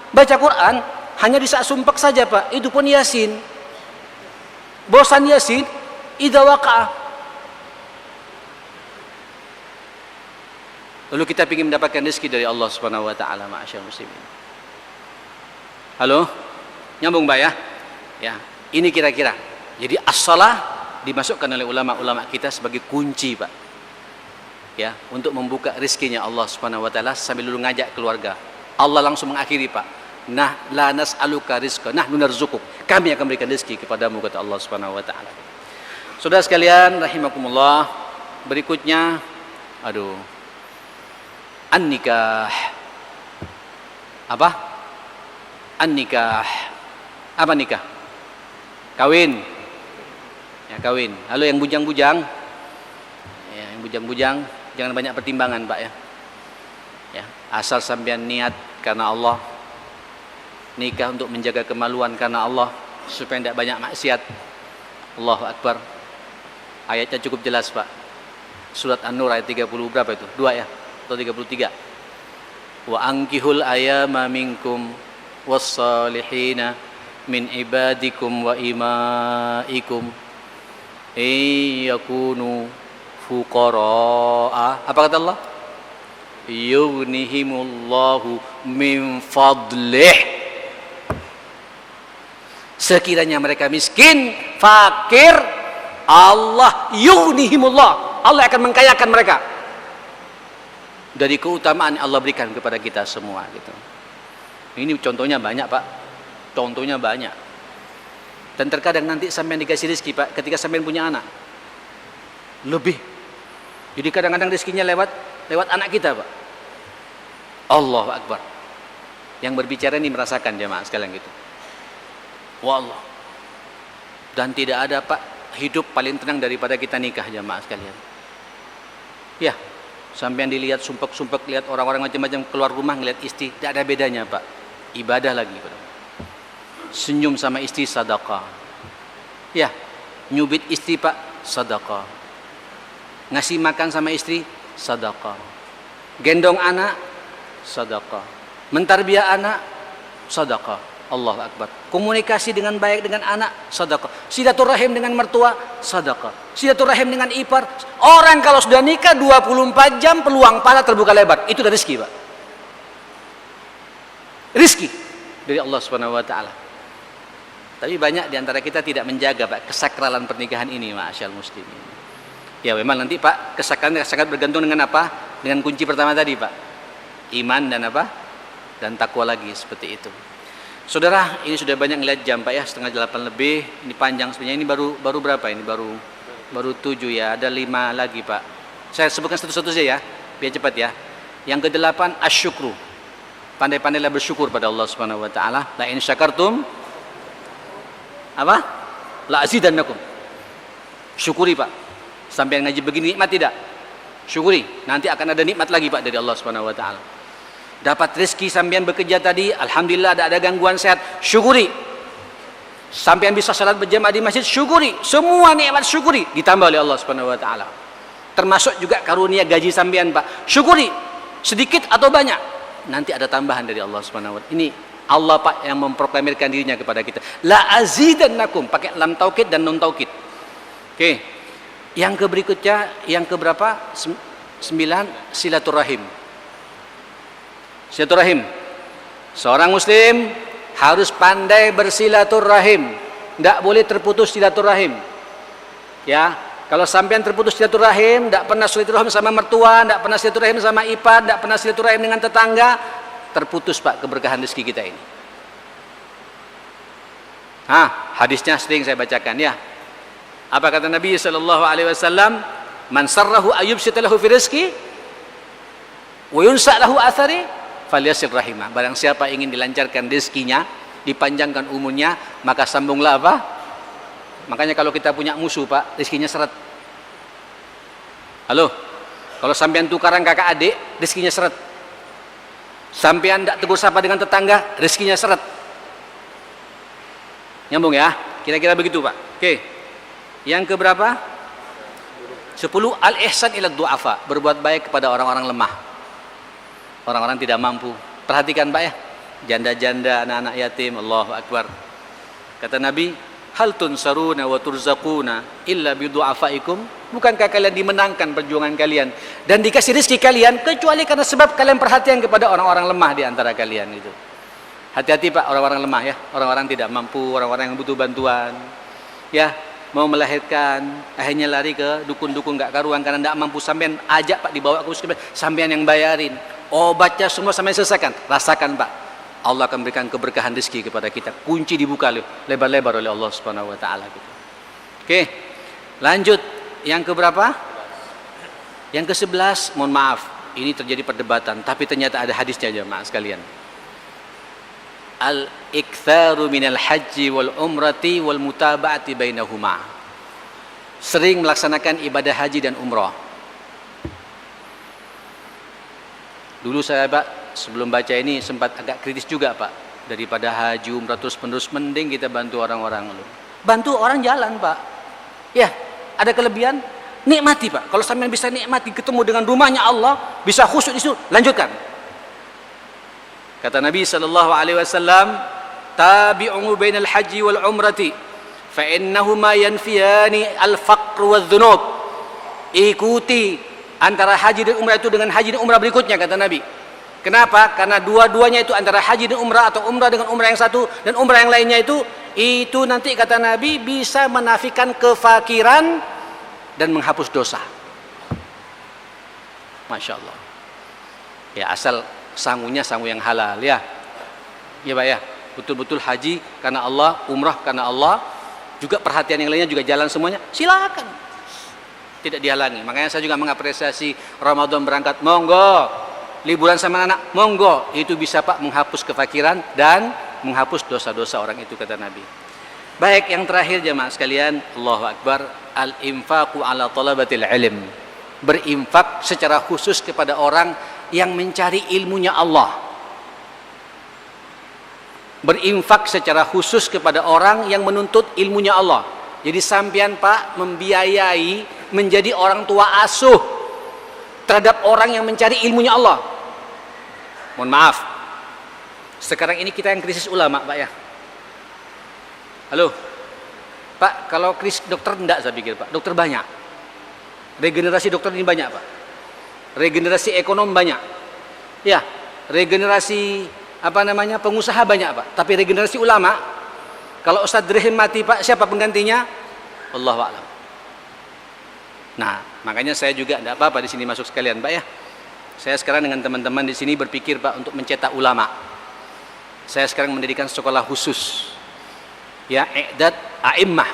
Baca Quran hanya di saat sumpek saja Pak, itu pun Yasin. Bosan Yasin, idza waqa'a. Lalu kita ingin mendapatkan rezeki dari Allah Subhanahu wa taala, ma'asyiral muslimin. Halo? Nyambung Pak ya? Ya, ini kira-kira. Jadi as-shalah dimasukkan oleh ulama-ulama kita sebagai kunci Pak. Ya, untuk membuka rezekinya Allah Subhanahu wa taala sambil dulu ngajak keluarga. Allah langsung mengakhiri Pak. Nah, la nas'aluka rizqa, nahnu narzuquk. Kami akan berikan rezeki kepadamu, kata Allah Subhanahu wa taala. Saudara sekalian rahimakumullah, berikutnya an-nikah. Apa? An-nikah. Apa nikah? Kawin. Ya, kawin. Halo yang bujang-bujang. Ya, yang bujang-bujang jangan banyak pertimbangan, Pak ya. Ya, asal sampean niat karena Allah. Nikah untuk menjaga kemaluan karena Allah, supaya tidak banyak maksiat. Allahu Akbar. Ayatnya cukup jelas, Pak. Surat An-Nur ayat 30 berapa itu? 2 ya? Atau 33? Wa ankihul ayama minkum wassalihina min ibadikum wa imaikum yakunu fuqara'a. Apa kata Allah? Yughnihimullahu min fadlih. Sekiranya mereka miskin, fakir, Allah yughnihimullah, Allah akan mengkayakan mereka dari keutamaan yang Allah berikan kepada kita semua gitu. Ini contohnya banyak, Pak. Contohnya banyak. Dan terkadang nanti sampean dikasih rezeki, Pak, ketika sampean punya anak. Lebih. Jadi kadang-kadang rezekinya lewat anak kita, Pak. Allahu Akbar. Yang berbicara ini merasakan jemaah sekalian gitu. Wallah. Dan tidak ada, Pak, hidup paling tenang daripada kita nikah jemaah sekalian. Ya. Sampai yang dilihat sumpek-sumpek, lihat orang-orang macam-macam keluar rumah ngelihat istri, tidak ada bedanya, Pak. Ibadah lagi, Pak. Senyum sama istri, sedekah. Ya, nyubit istri, Pak, sedekah. Ngasih makan sama istri, sedekah. Gendong anak, sedekah. Mentarbiah anak, sedekah. Allahu Akbar. Komunikasi dengan baik dengan anak, sedekah. Silaturahim dengan mertua, sedekah. Silaturahim dengan ipar. Orang kalau sudah nikah 24 jam peluang pahala terbuka lebar. Itu dari rezeki, Pak. Rezeki dari Allah Subhanahu wa taala. Tapi banyak di antara kita tidak menjaga, Pak, kesakralan pernikahan ini, ma'asyal muslimin. Ya memang nanti, Pak, kesakralan sangat bergantung dengan apa? Dengan kunci pertama tadi, Pak. Iman dan apa? Dan takwa lagi, seperti itu. Saudara, ini sudah banyak ngeliat jam, Pak ya, 7:30 lebih. Ini panjang sebenarnya. Ini baru berapa ini? Baru 7 ya. Ada 5 lagi, Pak. Saya sebutkan satu-satu saja ya, biar cepat ya. Yang ke-8 asyukru. Pandai-pandailah bersyukur pada Allah Subhanahu wa taala. La in syakartum apa? La azidannakum. Syukuri, Pak. Sampai ngaji begini nikmat tidak? Syukuri. Nanti akan ada nikmat lagi, Pak, dari Allah Subhanahu wa taala. Dapat rezeki sampean bekerja tadi, alhamdulillah, ada gangguan sehat, syukuri. Sampean bisa salat berjamaah di masjid, syukuri. Semua nikmat syukuri, ditambah oleh Allah Subhanahu wa taala. Termasuk juga karunia gaji sampean, Pak. Syukuri. Sedikit atau banyak, nanti ada tambahan dari Allah Subhanahu wa taala. Ini Allah, Pak, yang memproklamirkan dirinya kepada kita. La azidannakum, pakai lam taukid dan nun taukid. Oke. Yang berikutnya, yang keberapa? 9, silaturahim. Silaturahim. Seorang muslim harus pandai bersilaturahim. Tidak boleh terputus silaturahim. Ya, kalau sampean terputus silaturahim, tidak pernah silaturahim sama mertua, tidak pernah silaturahim sama ipar, tidak pernah silaturahim dengan tetangga, terputus, Pak, keberkahan rezeki kita ini. Hadisnya sering saya bacakan ya. Apa kata Nabi sallallahu alaihi wasallam? Man sarrahu ayyubsita lahu fi rizqi wa yunsa lahu athari falyasir rahimah. Barang siapa ingin dilancarkan rezekinya, dipanjangkan umurnya, maka sambunglah apa? Makanya kalau kita punya musuh, Pak, rezekinya seret. Halo, kalau sampean tukaran kakak adik, rezekinya seret. Sampean tidak tegur sapa dengan tetangga, rezekinya seret. Nyambung ya? Kira-kira begitu, Pak. Oke. Yang keberapa? 10, al-ihsan ila du'afa, berbuat baik kepada orang-orang lemah. Orang-orang tidak mampu. Perhatikan, Pak ya, janda-janda, anak-anak yatim. Allahu Akbar. Kata Nabi, hal tunsaruna wa turzaquna illa bidu'afaikum. Bukankah kalian dimenangkan perjuangan kalian dan dikasih rezeki kalian kecuali karena sebab kalian perhatian kepada orang-orang lemah di antara kalian itu. Hati-hati, Pak, orang-orang lemah ya, orang-orang tidak mampu, orang-orang yang butuh bantuan. Ya, mau melahirkan, akhirnya lari ke dukun-dukun gak karuan karena tidak mampu. Sampean ajak, Pak, dibawa ke puskesmas, sampean yang bayarin. obatnya semua sampai selesaikan. Rasakan Pak, Allah akan berikan keberkahan rezeki kepada kita. Kunci dibuka lebar-lebar oleh Allah Subhanahu wa taala gitu. Oke. Lanjut yang keberapa? Yang ke-11, mohon maaf, ini terjadi perdebatan, tapi ternyata ada hadisnya jemaah sekalian. Al-iktsaru minal haji wal umrati wal mutaba'ati bainahuma. Sering melaksanakan ibadah haji dan umrah. Dulu saya Pak, sebelum baca ini sempat agak kritis juga Pak. Daripada haji umrah terus menerus, mending kita bantu orang-orang dulu. Bantu orang jalan Pak. Ya, ada kelebihan, nikmati Pak. Kalau sampean bisa nikmati ketemu dengan rumahnya Allah, bisa khusyuk di situ, lanjutkan. Kata Nabi sallallahu alaihi wasallam, tabi'u bainal haji wal umrati fa innahuma yanfiyani al-faqr wadh-dhunub. Ikuti antara haji dan umrah itu dengan haji dan umrah berikutnya, kata Nabi. Kenapa? Karena dua-duanya itu antara haji dan umrah, atau umrah dengan umrah yang satu dan umrah yang lainnya itu nanti kata Nabi bisa menafikan kefakiran dan menghapus dosa. Masya Allah. Ya, asal sangunya sangu yang halal ya. Ya Pak ya, betul-betul haji karena Allah, umrah karena Allah, juga perhatian yang lainnya juga jalan semuanya, silakan. Tidak dihalangi. Makanya saya juga mengapresiasi Ramadan berangkat, monggo. Liburan sama anak, monggo. Itu bisa Pak menghapus kefakiran dan menghapus dosa-dosa orang itu, kata Nabi. Baik, yang terakhir jemaah sekalian, Allahu Akbar, al-infaqu ala talabatil ilm. Berinfak secara khusus kepada orang yang mencari ilmunya Allah. Berinfak secara khusus kepada orang yang menuntut ilmunya Allah. Jadi sampean Pak membiayai menjadi orang tua asuh terhadap orang yang mencari ilmunya Allah. Mohon maaf, sekarang ini kita yang krisis ulama Pak ya. Halo Pak, kalau krisis dokter enggak, saya pikir Pak, dokter banyak. Regenerasi dokter ini banyak Pak. Regenerasi ekonom banyak. Ya, regenerasi pengusaha banyak Pak. Tapi regenerasi ulama, kalau Ustadz Dirham mati Pak, siapa penggantinya? Wallahu a'lam. Nah, makanya saya juga tidak apa-apa di sini masuk sekalian Pak ya. Saya sekarang dengan teman-teman di sini berpikir Pak untuk mencetak ulama. Saya sekarang mendirikan sekolah khusus. Ya, i'dad a'immah,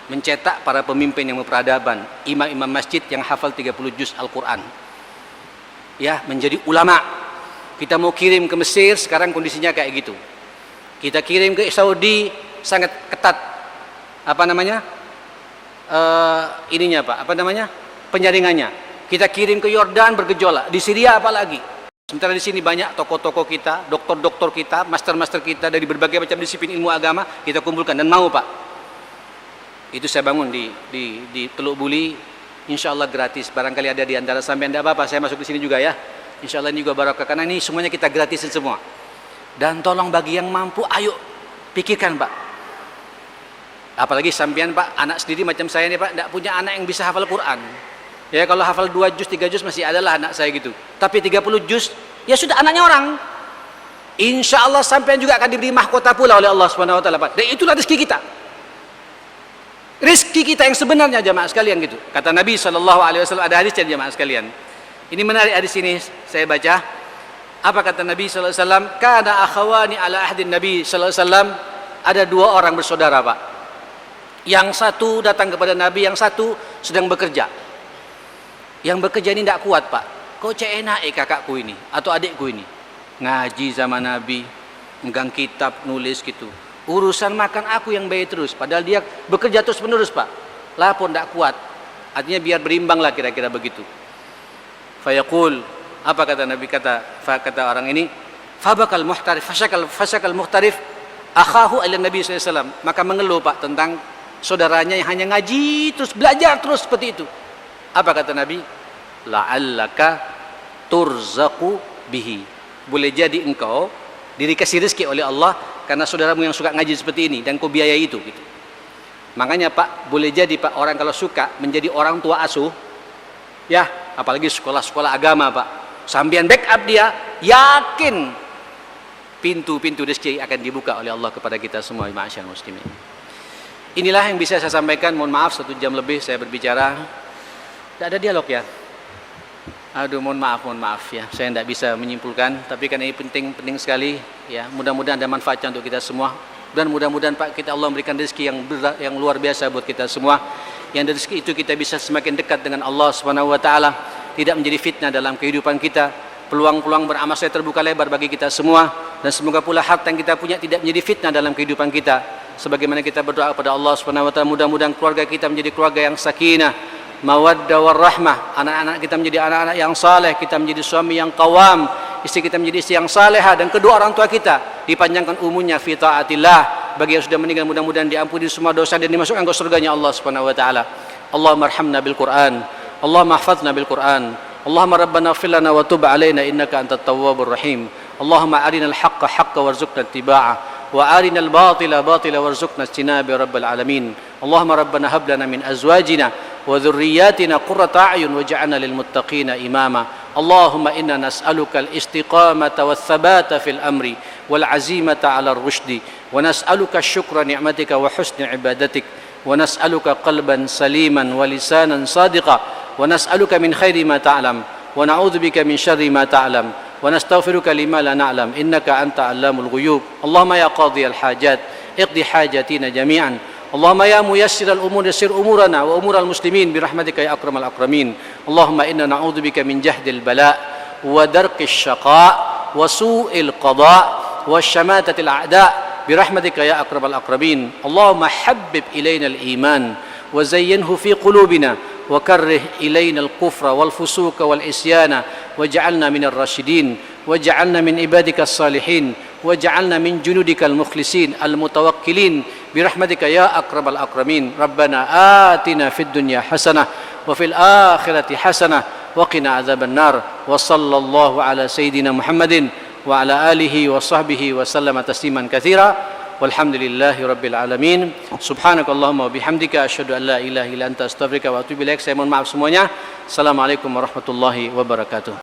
mencetak para pemimpin yang berperadaban, imam-imam masjid yang hafal 30 juz Al-Qur'an. Ya, menjadi ulama. Kita mau kirim ke Mesir, sekarang kondisinya kayak gitu. Kita kirim ke Saudi, sangat ketat penyaringannya. Kita kirim ke Yordan, bergejolak. Di Syria apalagi. Sementara di sini banyak tokoh-tokoh kita, doktor-doktor kita, master-master kita dari berbagai macam disiplin ilmu agama kita kumpulkan, dan mau Pak. Itu saya bangun di Teluk Buli, insya Allah gratis. Barangkali ada di antara sampean, tidak apa-apa, saya masuk di sini juga ya. Insya Allah ini juga barakah, karena ini semuanya kita gratisin semua. Dan tolong bagi yang mampu, ayo pikirkan Pak. Apalagi sampean Pak, anak sendiri macam saya nih Pak, tidak punya anak yang bisa hafal Quran. Ya kalau hafal 2 juz, 3 juz masih adalah anak saya gitu. Tapi 30 juz, ya sudah anaknya orang. Insya Allah sampean juga akan diberi mahkota pula oleh Allah Subhanahu wa taala Pak. Dan itulah rezeki kita. Rezeki kita yang sebenarnya jamaah sekalian gitu. Kata Nabi SAW, ada hadisnya jamaah sekalian. Ini menarik, hadis ini saya baca. Apa kata Nabi SAW? Kana akhawani ala ahdin Nabi SAW. Ada 2 orang bersaudara Pak. Yang satu datang kepada Nabi, yang satu sedang bekerja. Yang bekerja ini tidak kuat Pak. Kok enak kakakku ini atau adikku ini, ngaji sama Nabi, megang kitab, nulis gitu. Urusan makan aku yang bayar terus, padahal dia bekerja terus menerus Pak. Lapor tidak kuat. Artinya biar berimbang lah, kira-kira begitu. Fayaqul, apa kata Nabi, kata orang ini, fabakal muhtarif, fasakal muhtarif akhahu ila Nabi SAW. Maka mengeluh Pak tentang saudaranya yang hanya ngaji terus, belajar terus seperti itu. Apa kata Nabi? La'allaka turzaqu bihi. Boleh jadi engkau dikasih rezeki oleh Allah karena saudaramu yang suka ngaji seperti ini dan kau biayai itu gitu. Makanya Pak, boleh jadi Pak, orang kalau suka menjadi orang tua asuh, ya, apalagi sekolah-sekolah agama Pak, sambian backup dia, yakin pintu-pintu rezeki akan dibuka oleh Allah kepada kita semua, ma'asyarul muslimin. Inilah yang bisa saya sampaikan. Mohon maaf 1 jam lebih saya berbicara. Tidak ada dialog ya? Aduh, mohon maaf ya. Saya tidak bisa menyimpulkan, tapi karena ini penting sekali ya. Mudah-mudahan ada manfaatnya untuk kita semua. Dan mudah-mudahan Pak kita Allah memberikan rezeki yang luar biasa buat kita semua. Yang dari rezeki itu kita bisa semakin dekat dengan Allah Subhanahu wa taala, tidak menjadi fitnah dalam kehidupan kita. Peluang-peluang beramal saya terbuka lebar bagi kita semua, dan semoga pula harta yang kita punya tidak menjadi fitnah dalam kehidupan kita. Sebagaimana kita berdoa kepada Allah Subhanahu wa taala, mudah-mudahan keluarga kita menjadi keluarga yang sakinah, mawaddah warahmah, anak-anak kita menjadi anak-anak yang saleh, kita menjadi suami yang qawam, istri kita menjadi istri yang salehah, dan kedua orang tua kita dipanjangkan umurnya fi taatillah. Bagi yang sudah meninggal mudah-mudahan diampuni semua dosa dan dimasukkan ke surganya Allah Subhanahu wa taala. Allahumma arhamna bil Qur'an, Allahumma ihfazna bil Qur'an, Allahumma rabbana ighfir lana wa tub alaina innaka antat tawwabur rahim. Allahumma arinal haqqa haqqan warzuqna ittiba'ah wa arinal batila batila warzuqna ijtinaba ya rabbal alamin. Allahumma rabbana hab lana min azwajina wa dhurriyyatina qurrata a'yun waj'alna lil muttaqina imama. Allahumma inna nas'aluka al-istiqamata wath-thabata fil amri wal 'azimata 'ala ar-rushdi wa nas'aluka syukra ni'matika wa husni ibadatik wa nas'aluka qalban saliman wa lisanan sadiqa wa nas'aluka min khairi ma ta'lam wa na'udzubika min syarri ma ta'lam wa nastaghfiruka lima la na'lam innaka anta 'allamul ghuyub. Allahumma ya qadhiyal hajat iqdi hajatina jami'an. Allahumma ya muyassiral umur yassir umurana wa umural muslimin birahmatika ya akramal akramin. Allahumma inna na'udzubika min jahdil bala wa darqis syaqa wa su'il qada wa syamatatil a'da birahmatika ya akramal akramin. Allahumma habbib ilaina al-iman wa zayyinhu fi qulubina wa karrih ilaina al-kufra wal fusuqa wal isyana waj'alna minal rasyidin waj'alna min ibadika as-salihin waj'alna min junudika al-mukhlisin al-mutawakkilin birahmatika ya akramal akramin. Rabbana atina fid dunya hasanah wa fil akhirati hasanah wa qina adzaban nar. Wa sallallahu ala sayyidina Muhammadin wa ala alihi wa sahbihi wa sallama tasliman katsira. Walhamdulillahi rabbil alamin. Subhanakallahumma wa bihamdika asyhadu an la ilaha illa anta astaghfiruka wa atubu ilaik. Saya mohon maaf semuanya. Assalamualaikum warahmatullahi wabarakatuh.